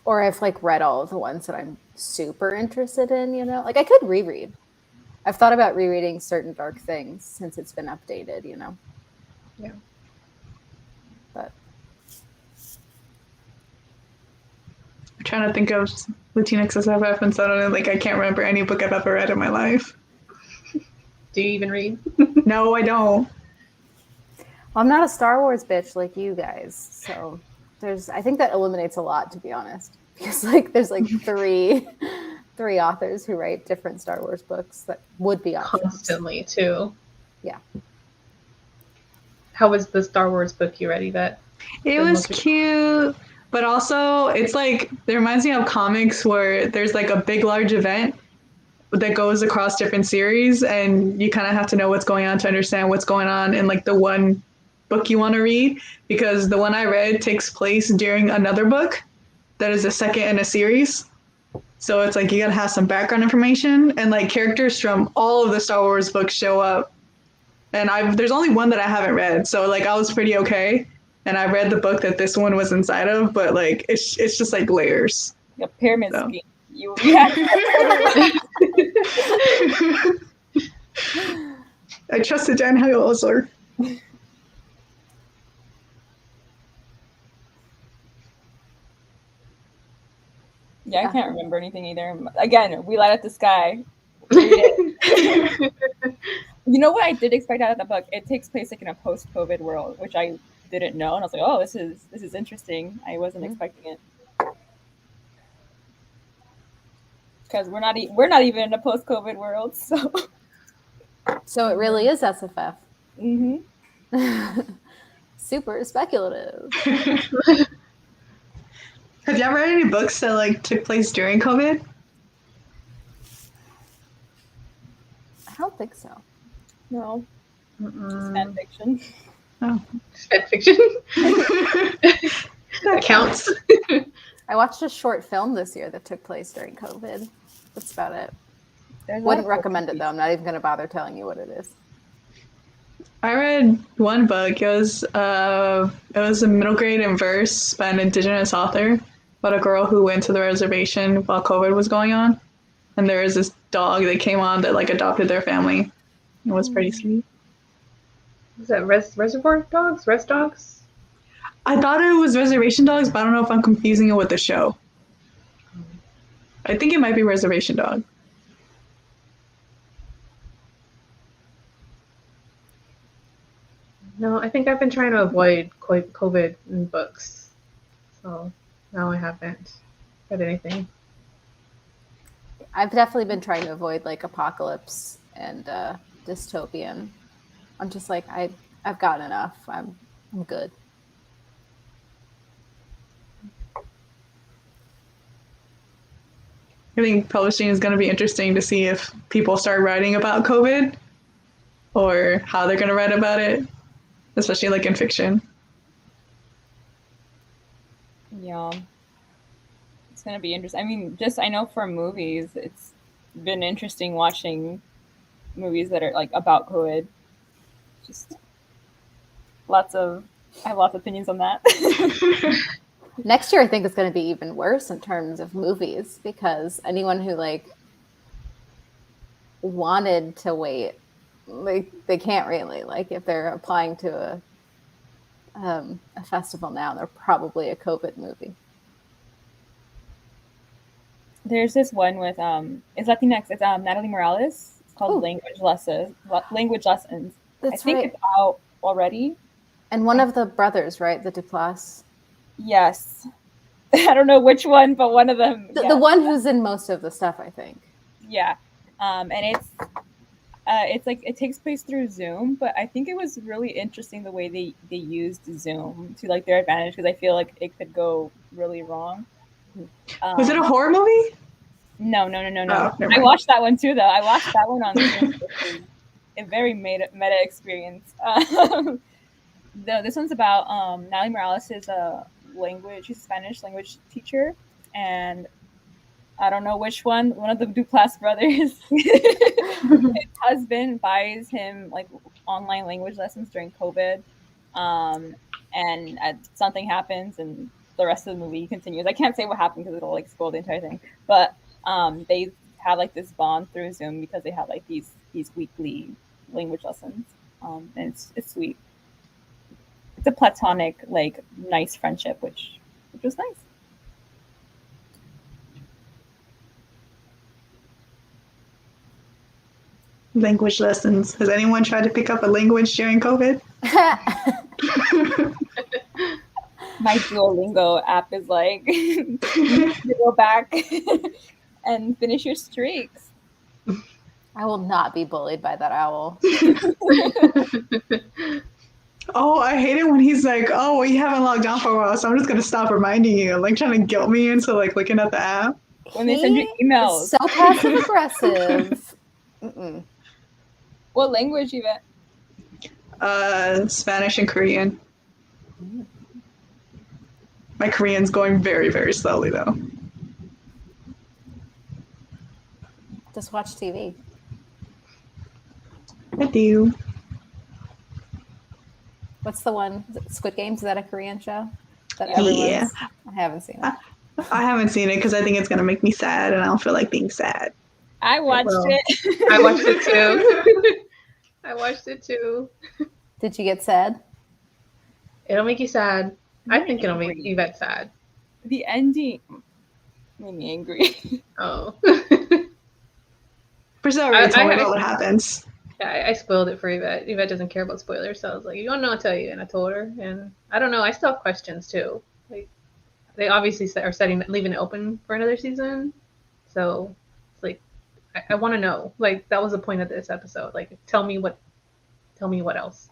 Or I've like read all of the ones that I'm super interested in, you know? Like I could reread. I've thought about rereading Certain Dark Things since it's been updated, you know? Yeah. But I'm trying to think of Latinx SFF and suddenly like I can't remember any book I've ever read in my life. Do you even read? No, I don't. Well, I'm not a Star Wars bitch like you guys, so I think that eliminates a lot, to be honest, because like there's like three authors who write different Star Wars books that would be options. Constantly too. Yeah. How was the Star Wars book you read, Yvette? It was cute, but also it's like it reminds me of comics where there's like a big large event that goes across different series, and you kind of have to know what's going on to understand what's going on in like the one book you want to read, because the one I read takes place during another book that is a second in a series. So it's like you gotta have some background information, and like characters from all of the Star Wars books show up. And there's only one that I haven't read, so like I was pretty okay. And I read the book that this one was inside of, but like it's just like layers. A pyramid So. scheme. You had I trusted Dan Hyoser. Yeah, I can't remember anything either. Again, We Light Up the Sky. Read it. You know what I did expect out of the book? It takes place like in a post-COVID world, which I didn't know, and I was like, "Oh, this is interesting." I wasn't expecting it because we're not even in a post-COVID world, so. So it really is SFF. Mm-hmm. Super speculative. Have you ever read any books that like took place during COVID? I don't think so. No, it's fan fiction. Oh, Fan fiction. That counts. I watched a short film this year that took place during COVID. That's about it. There's a lot Wouldn't of recommend it books. though. I'm not even going to bother telling you what it is. I read one book. It was a middle grade in verse by an indigenous author about a girl who went to the reservation while COVID was going on, and there was this dog that came on that like adopted their family. It was pretty sweet. Is that Reservoir Dogs? Rest Dogs? I thought it was Reservation Dogs, but I don't know if I'm confusing it with the show. I think it might be Reservation Dog. No, I think I've been trying to avoid COVID in books. So now I haven't read anything. I've definitely been trying to avoid like apocalypse and dystopian. I'm just like I've gotten enough. I'm good. I think publishing is going to be interesting to see if people start writing about COVID or how they're going to write about it, especially like in fiction. Yeah, it's gonna be interesting. I mean, just I know for movies, it's been interesting watching movies that are like about COVID. Just I have lots of opinions on that. Next year, I think it's going to be even worse in terms of movies because anyone who like wanted to wait, like they can't really. Like if they're applying to a festival now, they're probably a COVID movie. There's this one with it's Latinx. It's Natalie Morales. It's called Language Lessons. That's I think right. it's out already. And one of the brothers, right? The Duplass. Yes. I don't know which one, but one of them. The one who's in most of the stuff, I think. Yeah. And it's like it takes place through Zoom, but I think it was really interesting the way they used Zoom to like their advantage because I feel like it could go really wrong. Was it a horror movie? No. Oh, never I mind. watched that one too, though. I watched that one on Zoom. A very meta experience. This one's about Natalie Morales is she's a Spanish language teacher, and I don't know which one of the Duplass brothers, his husband buys him like online language lessons during COVID, and something happens and the rest of the movie continues. I can't say what happened because it'll like spoil the entire thing, but they have like this bond through Zoom because they have like these weekly language lessons, and it's sweet. It's a platonic, like nice friendship, which was nice. Language lessons. Has anyone tried to pick up a language during COVID? My Duolingo app is like, you go back and finish your streaks. I will not be bullied by that owl. Oh, I hate it when he's like, oh, well, you haven't logged on for a while, so I'm just going to stop reminding you. Like trying to guilt me into like looking at the app. When they send you emails. So passive aggressive. What language even? Spanish and Korean. My Korean's going very, very slowly though. Just watch TV. I do. What's the one? Is it Squid Games? Is that a Korean show? That Yeah. I haven't seen it. I haven't seen it because I think it's gonna make me sad, and I don't feel like being sad. I watched it. I watched it too. I watched it too. Did you get sad? It'll make you sad. I think it'll make Yvette sad. The ending made me angry. Oh. Priscilla already told me about what happens. Yeah, I spoiled it for Yvette. Yvette doesn't care about spoilers, so I was like, "You want to know? I'll tell you." And I told her, and I don't know. I still have questions too. Like, they obviously are leaving it open for another season, so it's like, I want to know. Like, that was the point of this episode. Like, tell me what else.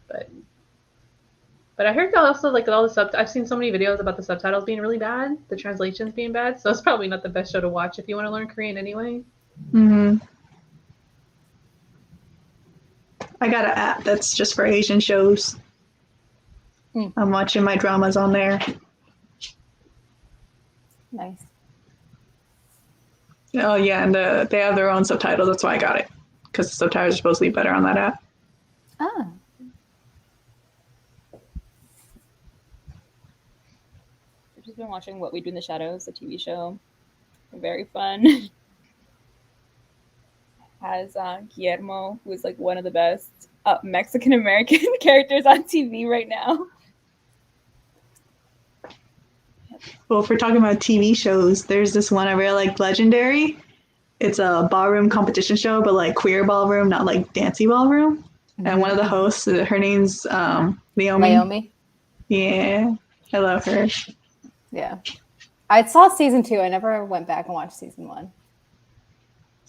But I heard also like all the I've seen so many videos about the subtitles being really bad, the translations being bad. So it's probably not the best show to watch if you want to learn Korean anyway. Mm-hmm. I got an app that's just for Asian shows. I'm watching my dramas on there. Nice. Oh yeah, and they have their own subtitles. That's why I got it, because the subtitles are supposed to be better on that app. Oh. I've just been watching What We Do in the Shadows, the TV show. Very fun. Has Guillermo, who is like one of the best Mexican American characters on TV right now. Well, if we're talking about TV shows, there's this one I really like, Legendary. It's a ballroom competition show, but like queer ballroom, not like dancey ballroom. Mm-hmm. And one of the hosts, her name's Naomi. Yeah, I love her. Yeah. I saw season 2. I never went back and watched season 1.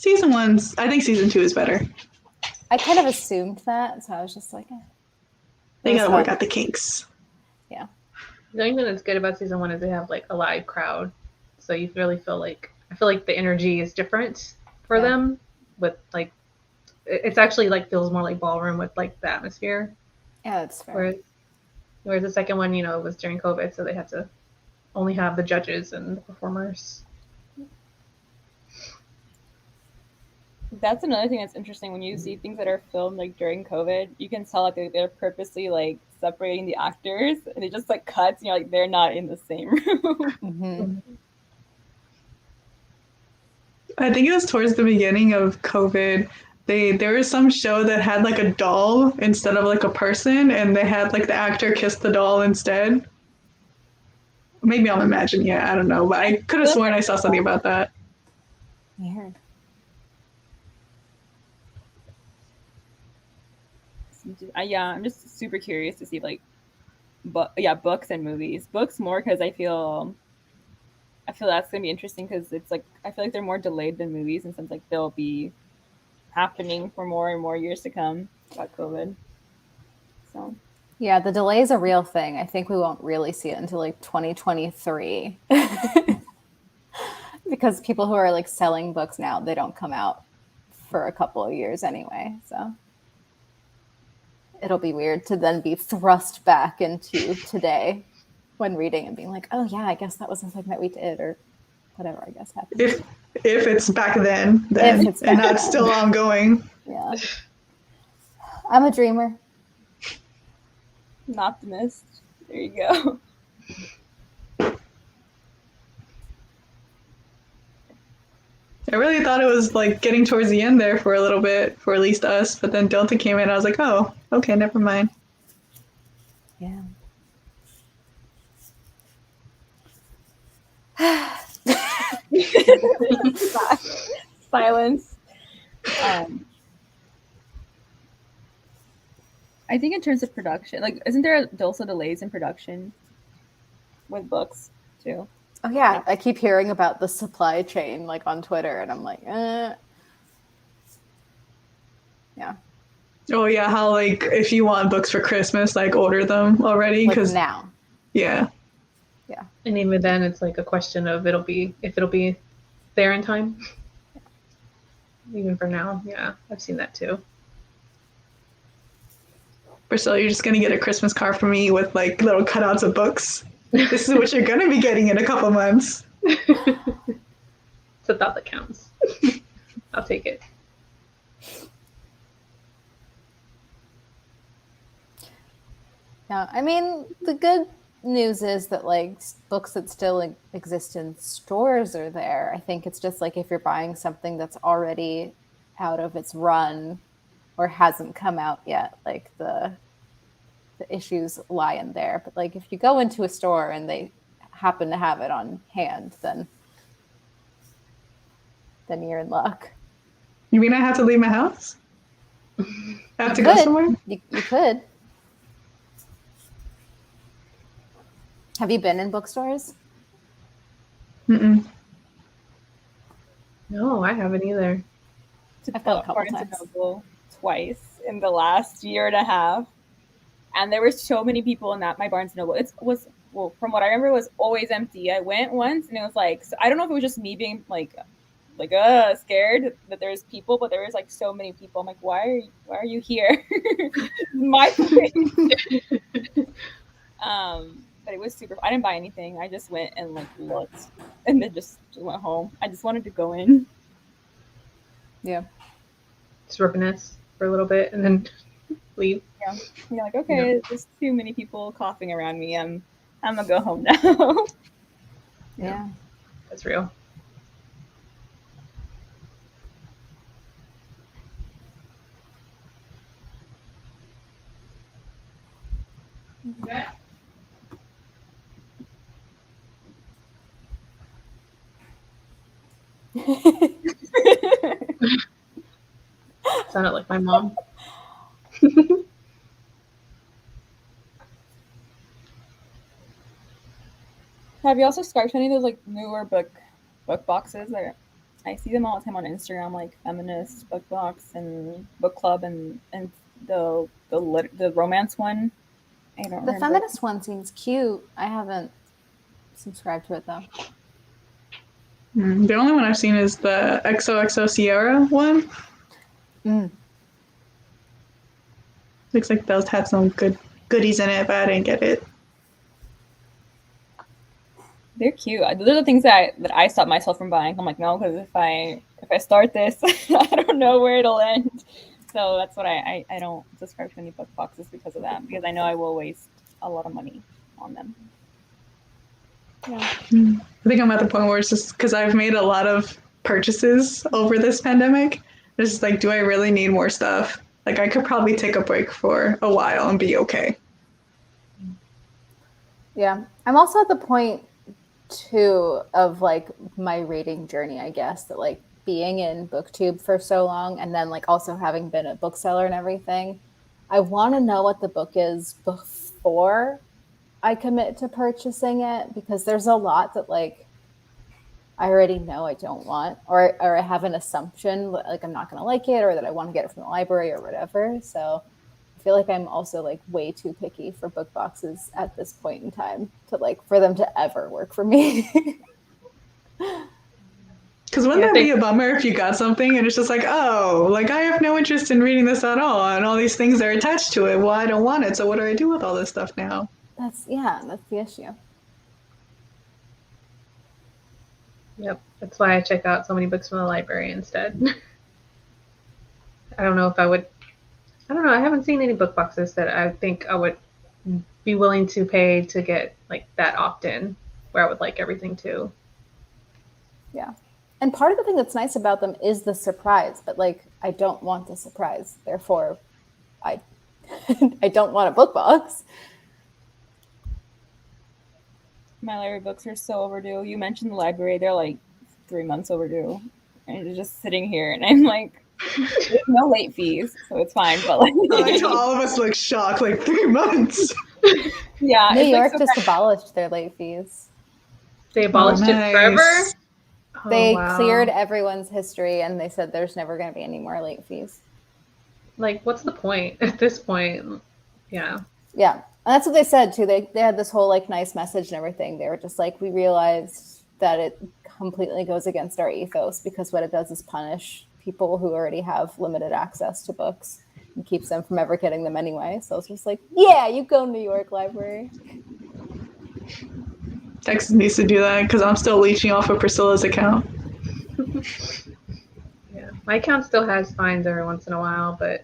I think season 2 is better. I kind of assumed that, so I was just like, They gotta work out the kinks. Yeah. The only thing that's good about season 1 is they have like a live crowd, so you really feel like the energy is different for them. With like, it's actually like feels more like ballroom with like the atmosphere. Yeah, that's fair. Whereas the second one, it was during COVID, so they had to only have the judges and the performers. That's another thing that's interesting when you see things that are filmed like during COVID. You can tell like they're purposely like separating the actors, and it just like cuts, and you're like, they're not in the same room. Mm-hmm. I think it was towards the beginning of COVID. There was some show that had like a doll instead of like a person, and they had like the actor kiss the doll instead. Maybe I'm imagining it. I don't know, but I could have sworn I saw something about that. Weird. Yeah, I'm just super curious to see like, books and movies. Books more because I feel that's gonna be interesting because it's like I feel like they're more delayed than movies, and since like they'll be happening for more and more years to come about COVID. So yeah, the delay is a real thing. I think we won't really see it until like 2023 because people who are like selling books now, they don't come out for a couple of years anyway. So it'll be weird to then be thrust back into today when reading and being like, oh yeah, I guess that was something that we did, or whatever I guess happened. If it's back then and not still ongoing. Yeah. I'm a dreamer. An optimist. There you go. I really thought it was like getting towards the end there for a little bit, for at least us, but then Delta came in and I was like, oh, okay, never mind. Yeah. Silence. I think in terms of production, like, isn't there also delays in production with books too? Oh yeah, I keep hearing about the supply chain like on Twitter, and I'm like, Yeah. Oh yeah, how like if you want books for Christmas, like order them already because like now. Yeah. Yeah. And even then, it's like a question of it'll be there in time. Even for now, yeah, I've seen that too. Priscilla, you're just gonna get a Christmas card from me with like little cutouts of books. This is what you're gonna be getting in a couple months. It's a thought that counts. I'll take it. Yeah, I mean, the good news is that like books that still exist in stores are there. I think it's just like if you're buying something that's already out of its run or hasn't come out yet, like the issues lie in there. But like if you go into a store and they happen to have it on hand, then you're in luck. You mean I have to leave my house? I have to You go could. somewhere? You could. Have you been in bookstores? Mm-mm. No, I haven't either. I've gone a couple Barnes and times. Noble twice in the last year and a half, and there were so many people in that my Barnes and Noble. It was, well, from what I remember, it was always empty. I went once and it was like, so I don't know if it was just me being like scared that there's people, but there was like so many people. I'm like, why are you here? My place. But it was super. I didn't buy anything. I just went and like looked, and then just went home. I just wanted to go in. Yeah. Just reminisce for a little bit and then leave. Yeah. You're like, okay, there's too many people coughing around me. I'm gonna go home now. Yeah. That's real. Sounded like my mom. Have you also subscribed to any of those like newer book boxes? I see them all the time on Instagram, like Feminist Book Box and Book Club and the romance one. I don't The remember. feminist one seems cute. I haven't subscribed to it though. The only one I've seen is the XOXO Sierra one. Looks like those had some good goodies in it, but I didn't get it. They're cute. Those are the things that I stop myself from buying. I'm like, no, because if I start this, I don't know where it'll end. So that's what I don't subscribe to any book boxes because of that, because I know I will waste a lot of money on them. Yeah. I think I'm at the point where it's just because I've made a lot of purchases over this pandemic. It's just like, do I really need more stuff? Like, I could probably take a break for a while and be okay. Yeah. I'm also at the point too of like my reading journey, I guess, that like being in BookTube for so long and then like also having been a bookseller and everything, I want to know what the book is before I commit to purchasing it, because there's a lot that like I already know I don't want, or I have an assumption like I'm not going to like it, or that I want to get it from the library or whatever. So I feel like I'm also like way too picky for book boxes at this point in time to like for them to ever work for me. Because wouldn't that be a bummer if you got something and it's just like, oh, like I have no interest in reading this at all, and all these things are attached to it. Well, I don't want it, so what do I do with all this stuff now? That's the issue. Yep, that's why I check out so many books from the library instead. I don't know if I would. I don't know. I haven't seen any book boxes that I think I would be willing to pay to get like that often, where I would like everything too. Yeah. And part of the thing that's nice about them is the surprise, but like I don't want the surprise. Therefore, I don't want a book box. My library books are so overdue. You mentioned the library; they're like 3 months overdue, and it's just sitting here, and I'm like, there's no late fees, so it's fine. But like, all of us look shocked, like 3 months. Yeah, New York like, so just abolished their late fees. They abolished it forever. They cleared everyone's history, and they said there's never going to be any more late fees. Like, what's the point at this point? Yeah. Yeah. And that's what they said too. They had this whole like nice message and everything. They were just like, we realized that it completely goes against our ethos, because what it does is punish people who already have limited access to books and keeps them from ever getting them anyway. So it's just like, yeah, you go New York Library. Texas needs to do that because I'm still leeching off of Priscilla's account. Yeah. My account still has fines every once in a while, but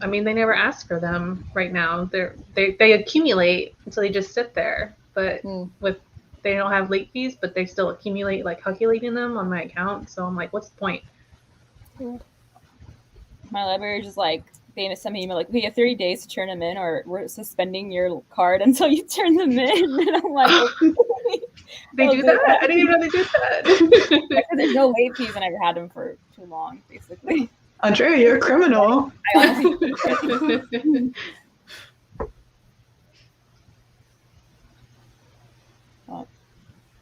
I mean, they never ask for them right now. They accumulate, so they just sit there. But with they don't have late fees, but they still accumulate, like calculating them on my account. So I'm like, what's the point? My library is just like, they send me email like, we have 30 days to turn them in, or we're suspending your card until you turn them in. And I'm like, okay. They do that? I didn't even know they did that. There's no late fees, and I've had them for too long, basically. Andrea, you're a criminal. I honestly.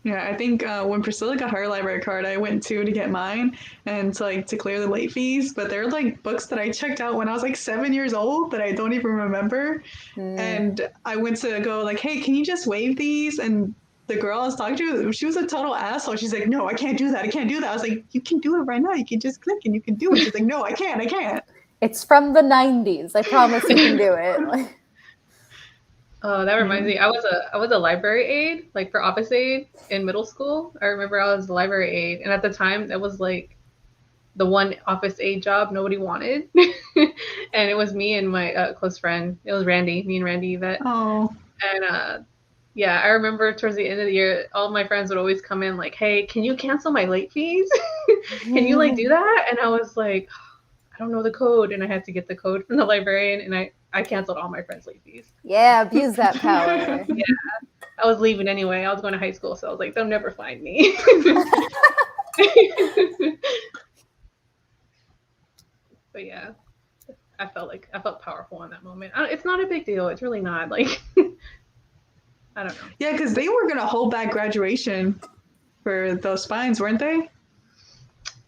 Yeah, I think when Priscilla got her library card, I went to get mine and to clear the late fees. But they're like books that I checked out when I was like 7 years old that I don't even remember. And I went to go like, hey, can you just waive these? And the girl I was talking to, she was a total asshole. She's like, no, I can't do that. I can't do that. I was like, you can do it right now. You can just click and you can do it. She's like, no, I can't. It's from the 90s. I promise you can do it. Oh, that reminds me. I was a library aide, like for office aide in middle school. I remember I was a library aide, and at the time that was like the one office aide job nobody wanted. And it was me and my close friend. It was Randy, me and Randy Yvette. Oh. And yeah, I remember towards the end of the year, all my friends would always come in like, hey, can you cancel my late fees? Can you like do that? And I was like, I don't know the code. And I had to get the code from the librarian, and I canceled all my friends' late fees. Yeah, abuse that power. Yeah, I was leaving anyway. I was going to high school, so I was like, they'll never find me. But yeah, I felt powerful in that moment. It's not a big deal. It's really not. Like, I don't know. Yeah, because they were gonna hold back graduation for those fines, weren't they?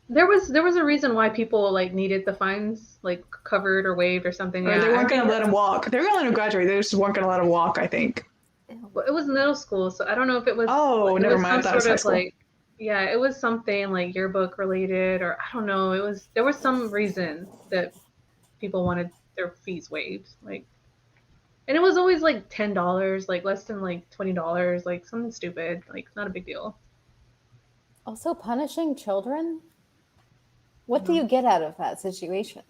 There was a reason why people like needed the fines like covered or waived or something. Or they weren't gonna let them walk. They were gonna let them graduate. They just weren't gonna let them walk, I think. Well, it was middle school, so I don't know if it was. Oh, like, never mind. That was high school. Like, yeah, it was something like yearbook related, or I don't know. There was some reason that people wanted their fees waived, like, and it was always like $10, like less than like $20, like something stupid, like not a big deal. Also, punishing children. What do you get out of that situation?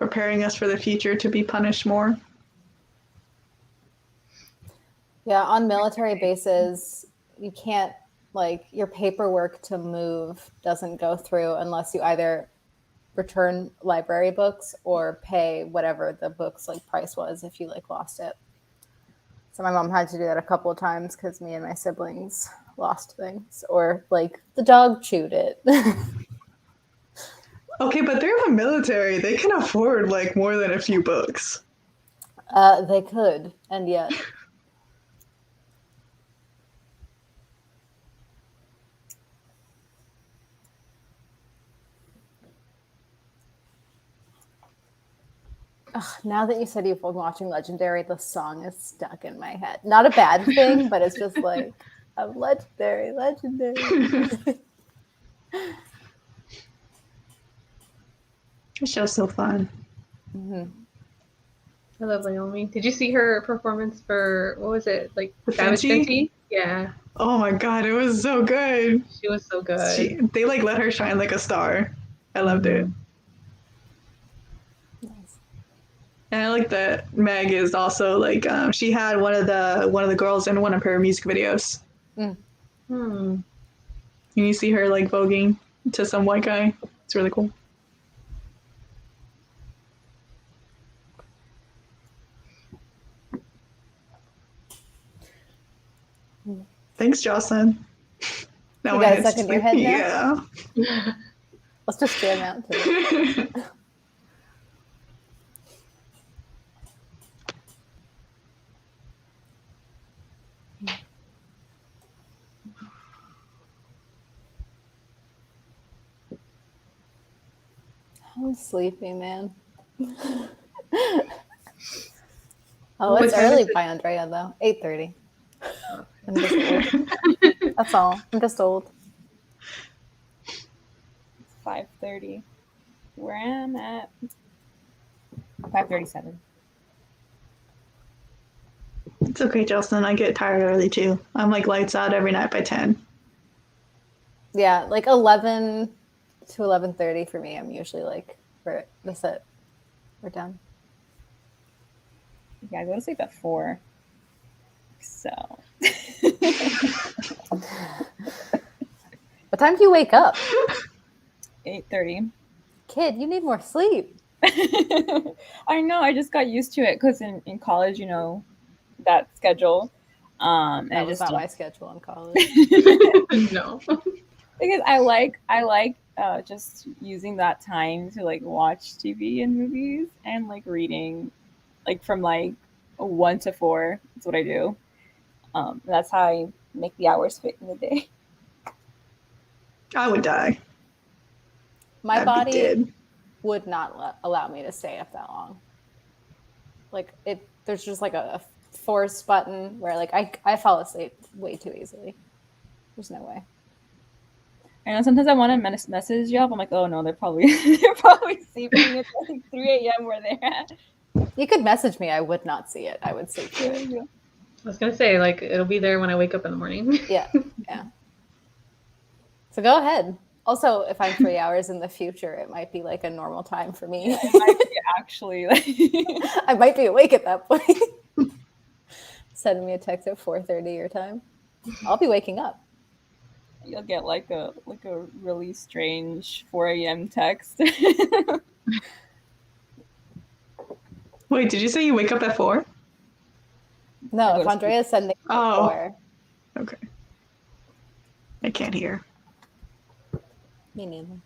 Preparing us for the future to be punished more. Yeah, on military bases, you can't, like, your paperwork to move doesn't go through unless you either return library books or pay whatever the book's like price was if you like lost it. So my mom had to do that a couple of times because me and my siblings lost things, or like the dog chewed it. Okay, but they're the military. They can afford like more than a few books. They could, and yet. Ugh, now that you said you've been watching Legendary, the song is stuck in my head. Not a bad thing, but it's just like, I'm legendary. The show's so fun. Mm-hmm. I love Naomi. Did you see her performance for, what was it, like Savage Fenty? Yeah. Oh my god, it was so good. She was so good. They like let her shine like a star. I loved it. Nice. And I like that Meg is also like she had one of the girls in one of her music videos. Mm. And you see her like voguing to some white guy. It's really cool. Thanks, Jocelyn. Now You got a second in your head now? Yeah. Let's just jam out to it. I'm sleepy, man. Oh, it's early by Andrea, though. 8:30. I'm just old. That's all. I'm just old. It's 5:30. Where I'm at 5:37. It's okay, Jocelyn. I get tired early too. I'm like lights out every night by 10. Yeah, like 11 to 11:30 for me. I'm usually like, that's it. We're done. Yeah, I go to sleep at 4. So. What time do you wake up? 8:30. Kid, you need more sleep. I know. I just got used to it because in college, that schedule. And That I was just not don't- my schedule in college. No. because I like just using that time to like watch TV and movies and like reading, like from like 1 to 4. That's what I do. That's how I make the hours fit in the day. I would die. My I'd be body dead. would not allow me to stay up that long. Like there's just like a force button where like I fall asleep way too easily. There's no way. I know sometimes I want to message you up. I'm like, oh no, they're probably sleeping at like 3 a.m. where they're at. You could message me. I would not see it. I would sleep through it. I was gonna say, like, it'll be there when I wake up in the morning. Yeah. So go ahead. Also, if I'm 3 hours in the future, it might be like a normal time for me. It might be actually like I might be awake at that point. Send me a text at 4:30 your time. I'll be waking up. you'll get like a really strange 4 a.m. text. Wait, did you say you wake up at 4? No, if Andrea's sending me at 4. Okay. I can't hear. Me neither.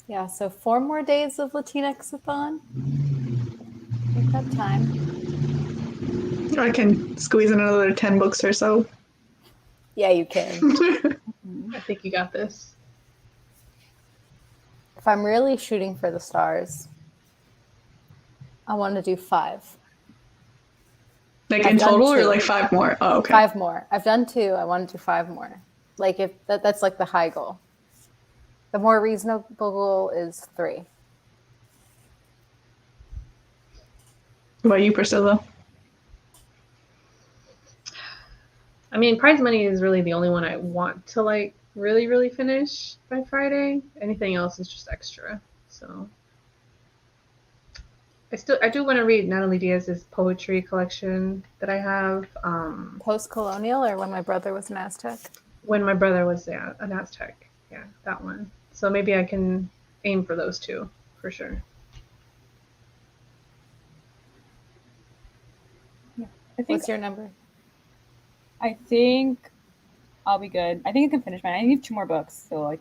Yeah, so 4 more days of Latinx-A-THON. We've got time. I can squeeze in another 10 books or so. Yeah, you can. I think you got this. If I'm really shooting for the stars, I want to do 5. Like I've in done total or 2. like 5 more? Oh, okay. 5 more. I've done 2. I want to do 5 more. Like if that's like the high goal. The more reasonable goal is 3. What about you, Priscilla? I mean, prize money is really the only one I want to like really, really finish by Friday. Anything else is just extra. So I do want to read Natalie Diaz's poetry collection that I have. Post-colonial or when my brother was an Aztec? When my brother was an Aztec. Yeah, that one. So maybe I can aim for those 2 for sure. What's your number? I think I'll be good. I think I can finish mine. I need 2 more books, so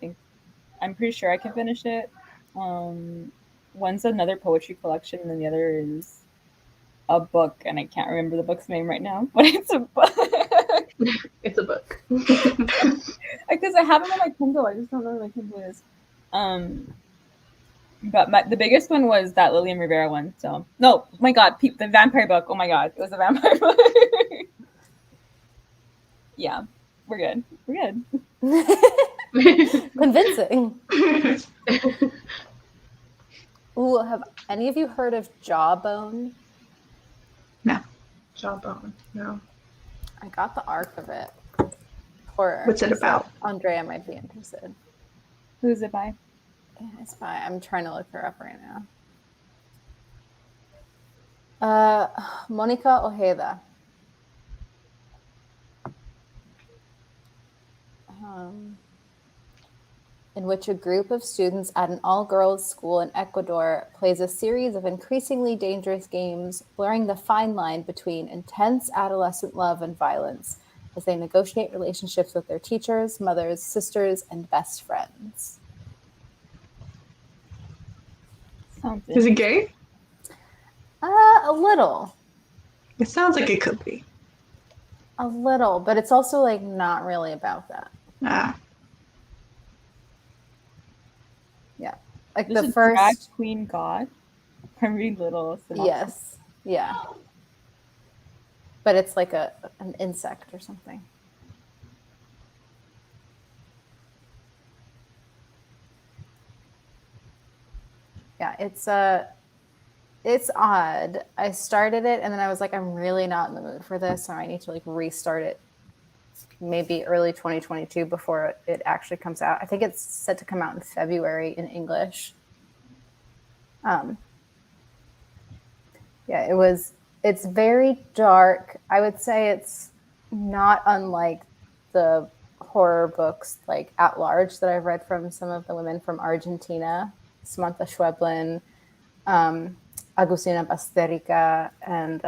I'm pretty sure I can finish it. One's another poetry collection, and then the other is a book, and I can't remember the book's name right now, but it's a book. It's a book. Because I have it on my Kindle. I just don't know where my Kindle is. But the biggest one was that Lillian Rivera one. So no, oh my God, the vampire book. Oh my God, it was a vampire book. Yeah, we're good. We're good. Convincing. Ooh, have any of you heard of Jawbone? No. Jawbone. No. I got the arc of it. Horror. What's it about? Andrea might be interested. Who's it by? It's by. I'm trying to look her up right now. Monica Ojeda. In which a group of students at an all-girls school in Ecuador plays a series of increasingly dangerous games, blurring the fine line between intense adolescent love and violence as they negotiate relationships with their teachers, mothers, sisters, and best friends. Is it gay? A little. It sounds like it could be. A little, but it's also like not really about that. Ah. Yeah. Like There's the a first drag queen god. I'm reading little synopsis. Yes. Yeah. But it's like an insect or something. Yeah, it's odd. I started it and then I was like, I'm really not in the mood for this, so I need to like restart it maybe early 2022 before it actually comes out. I think it's set to come out in February in English. Yeah, it's very dark. I would say it's not unlike the horror books like at large that I've read from some of the women from Argentina, Samantha Schweblin, Agustina Basterica, and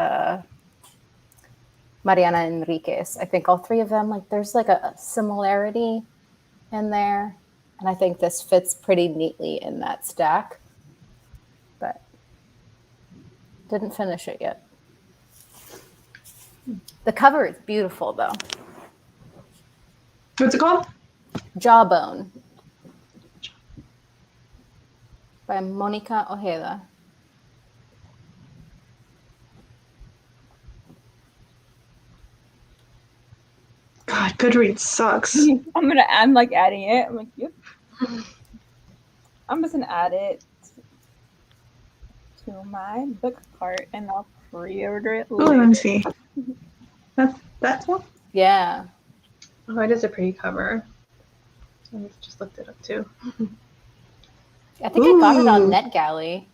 Mariana Enriquez. I think all three of them, like there's like a similarity in there. And I think this fits pretty neatly in that stack. But didn't finish it yet. The cover is beautiful though. What's it called? Jawbone by Monica Ojeda. God, Goodreads sucks. I'm like adding it. I'm like, yep. I'm just gonna add it to my book cart and I'll pre-order it Oh, later. let me see. That's one? Yeah. Oh, it is a pretty cover. I just looked it up too. I think I got it on Ooh. NetGalley.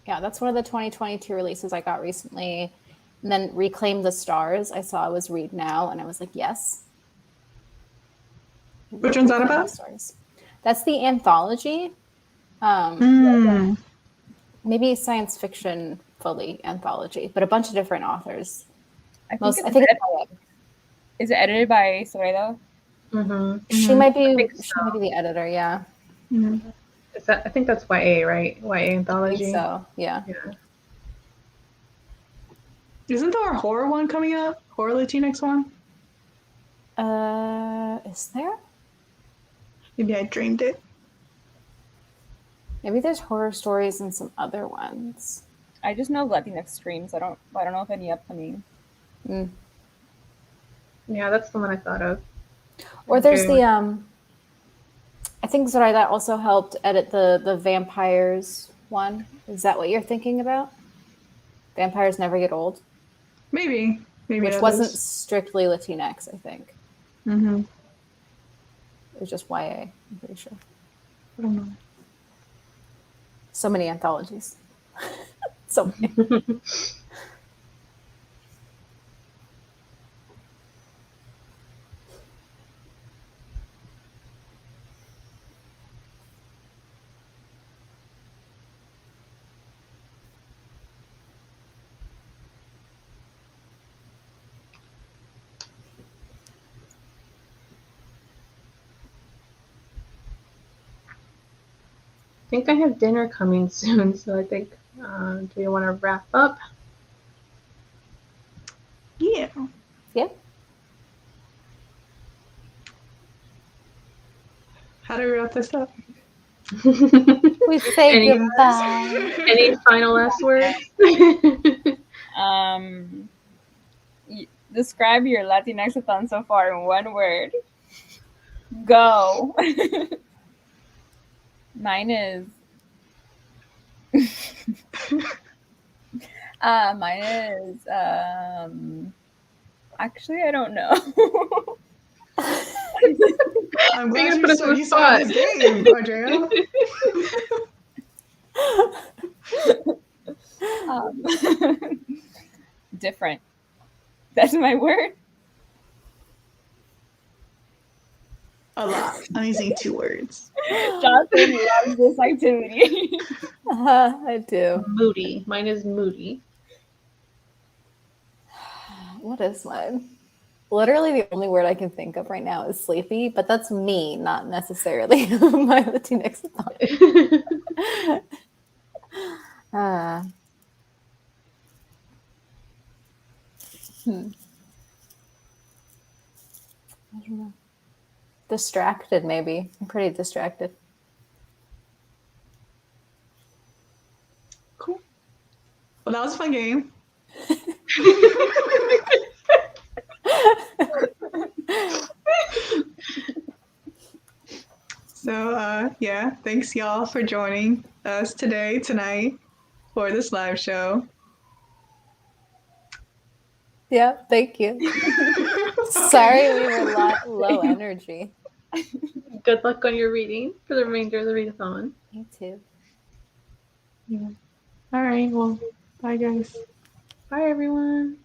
Yeah, that's one of the 2022 releases I got recently. And then Reclaim the Stars, I saw was Read Now, and I was like, yes. Which one's that Reclaim about? the Stars. That's the anthology. Maybe science fiction fully anthology, but a bunch of different authors. I think, Most, it's I think is it edited by Soredo? Mm-hmm. she might be. think She so. might be the editor. Yeah, Is that? I think that's YA, right? YA I anthology. think so. Yeah. Yeah. Isn't there a horror one coming up? Horror Latinx one? Is there? Maybe I dreamed it. Maybe there's horror stories and some other ones. I just know Latinx streams. I don't know if any upcoming. Mm. Yeah, that's the one I thought of. Or there's Okay. the I think Zoraida also helped edit the vampires one. Is that what you're thinking about? Vampires Never Get Old, Maybe which that wasn't is. strictly Latinx. I think Mm-hmm. it was just YA. I'm pretty sure. I don't know. So many anthologies. So many. I think I have dinner coming soon, so I think do we want to wrap up? Yeah. Yeah. How do we wrap this up? We say Any- goodbye. Any final last words? Describe your Latinx-A-THON so far in one word. Go. Mine is. Mine is. Actually, I don't know. I'm You're glad gonna put us on the you saw spot. this game, Andrea. Different. That's my word. A lot. I'm using 2 words. Jocelyn loves this activity. I do. Moody. Mine is moody. What is mine? Literally, the only word I can think of right now is sleepy, but that's me, not necessarily my Latinx thought. I don't know. Distracted, maybe. I'm pretty distracted. Cool. Well, that was a fun game. So, yeah, thanks y'all for joining us tonight for this live show. Yeah, thank you. Sorry we were low energy. Good luck on your reading for the remainder of the readathon. Me too. Yeah. All right. Well, bye, guys. Bye, everyone.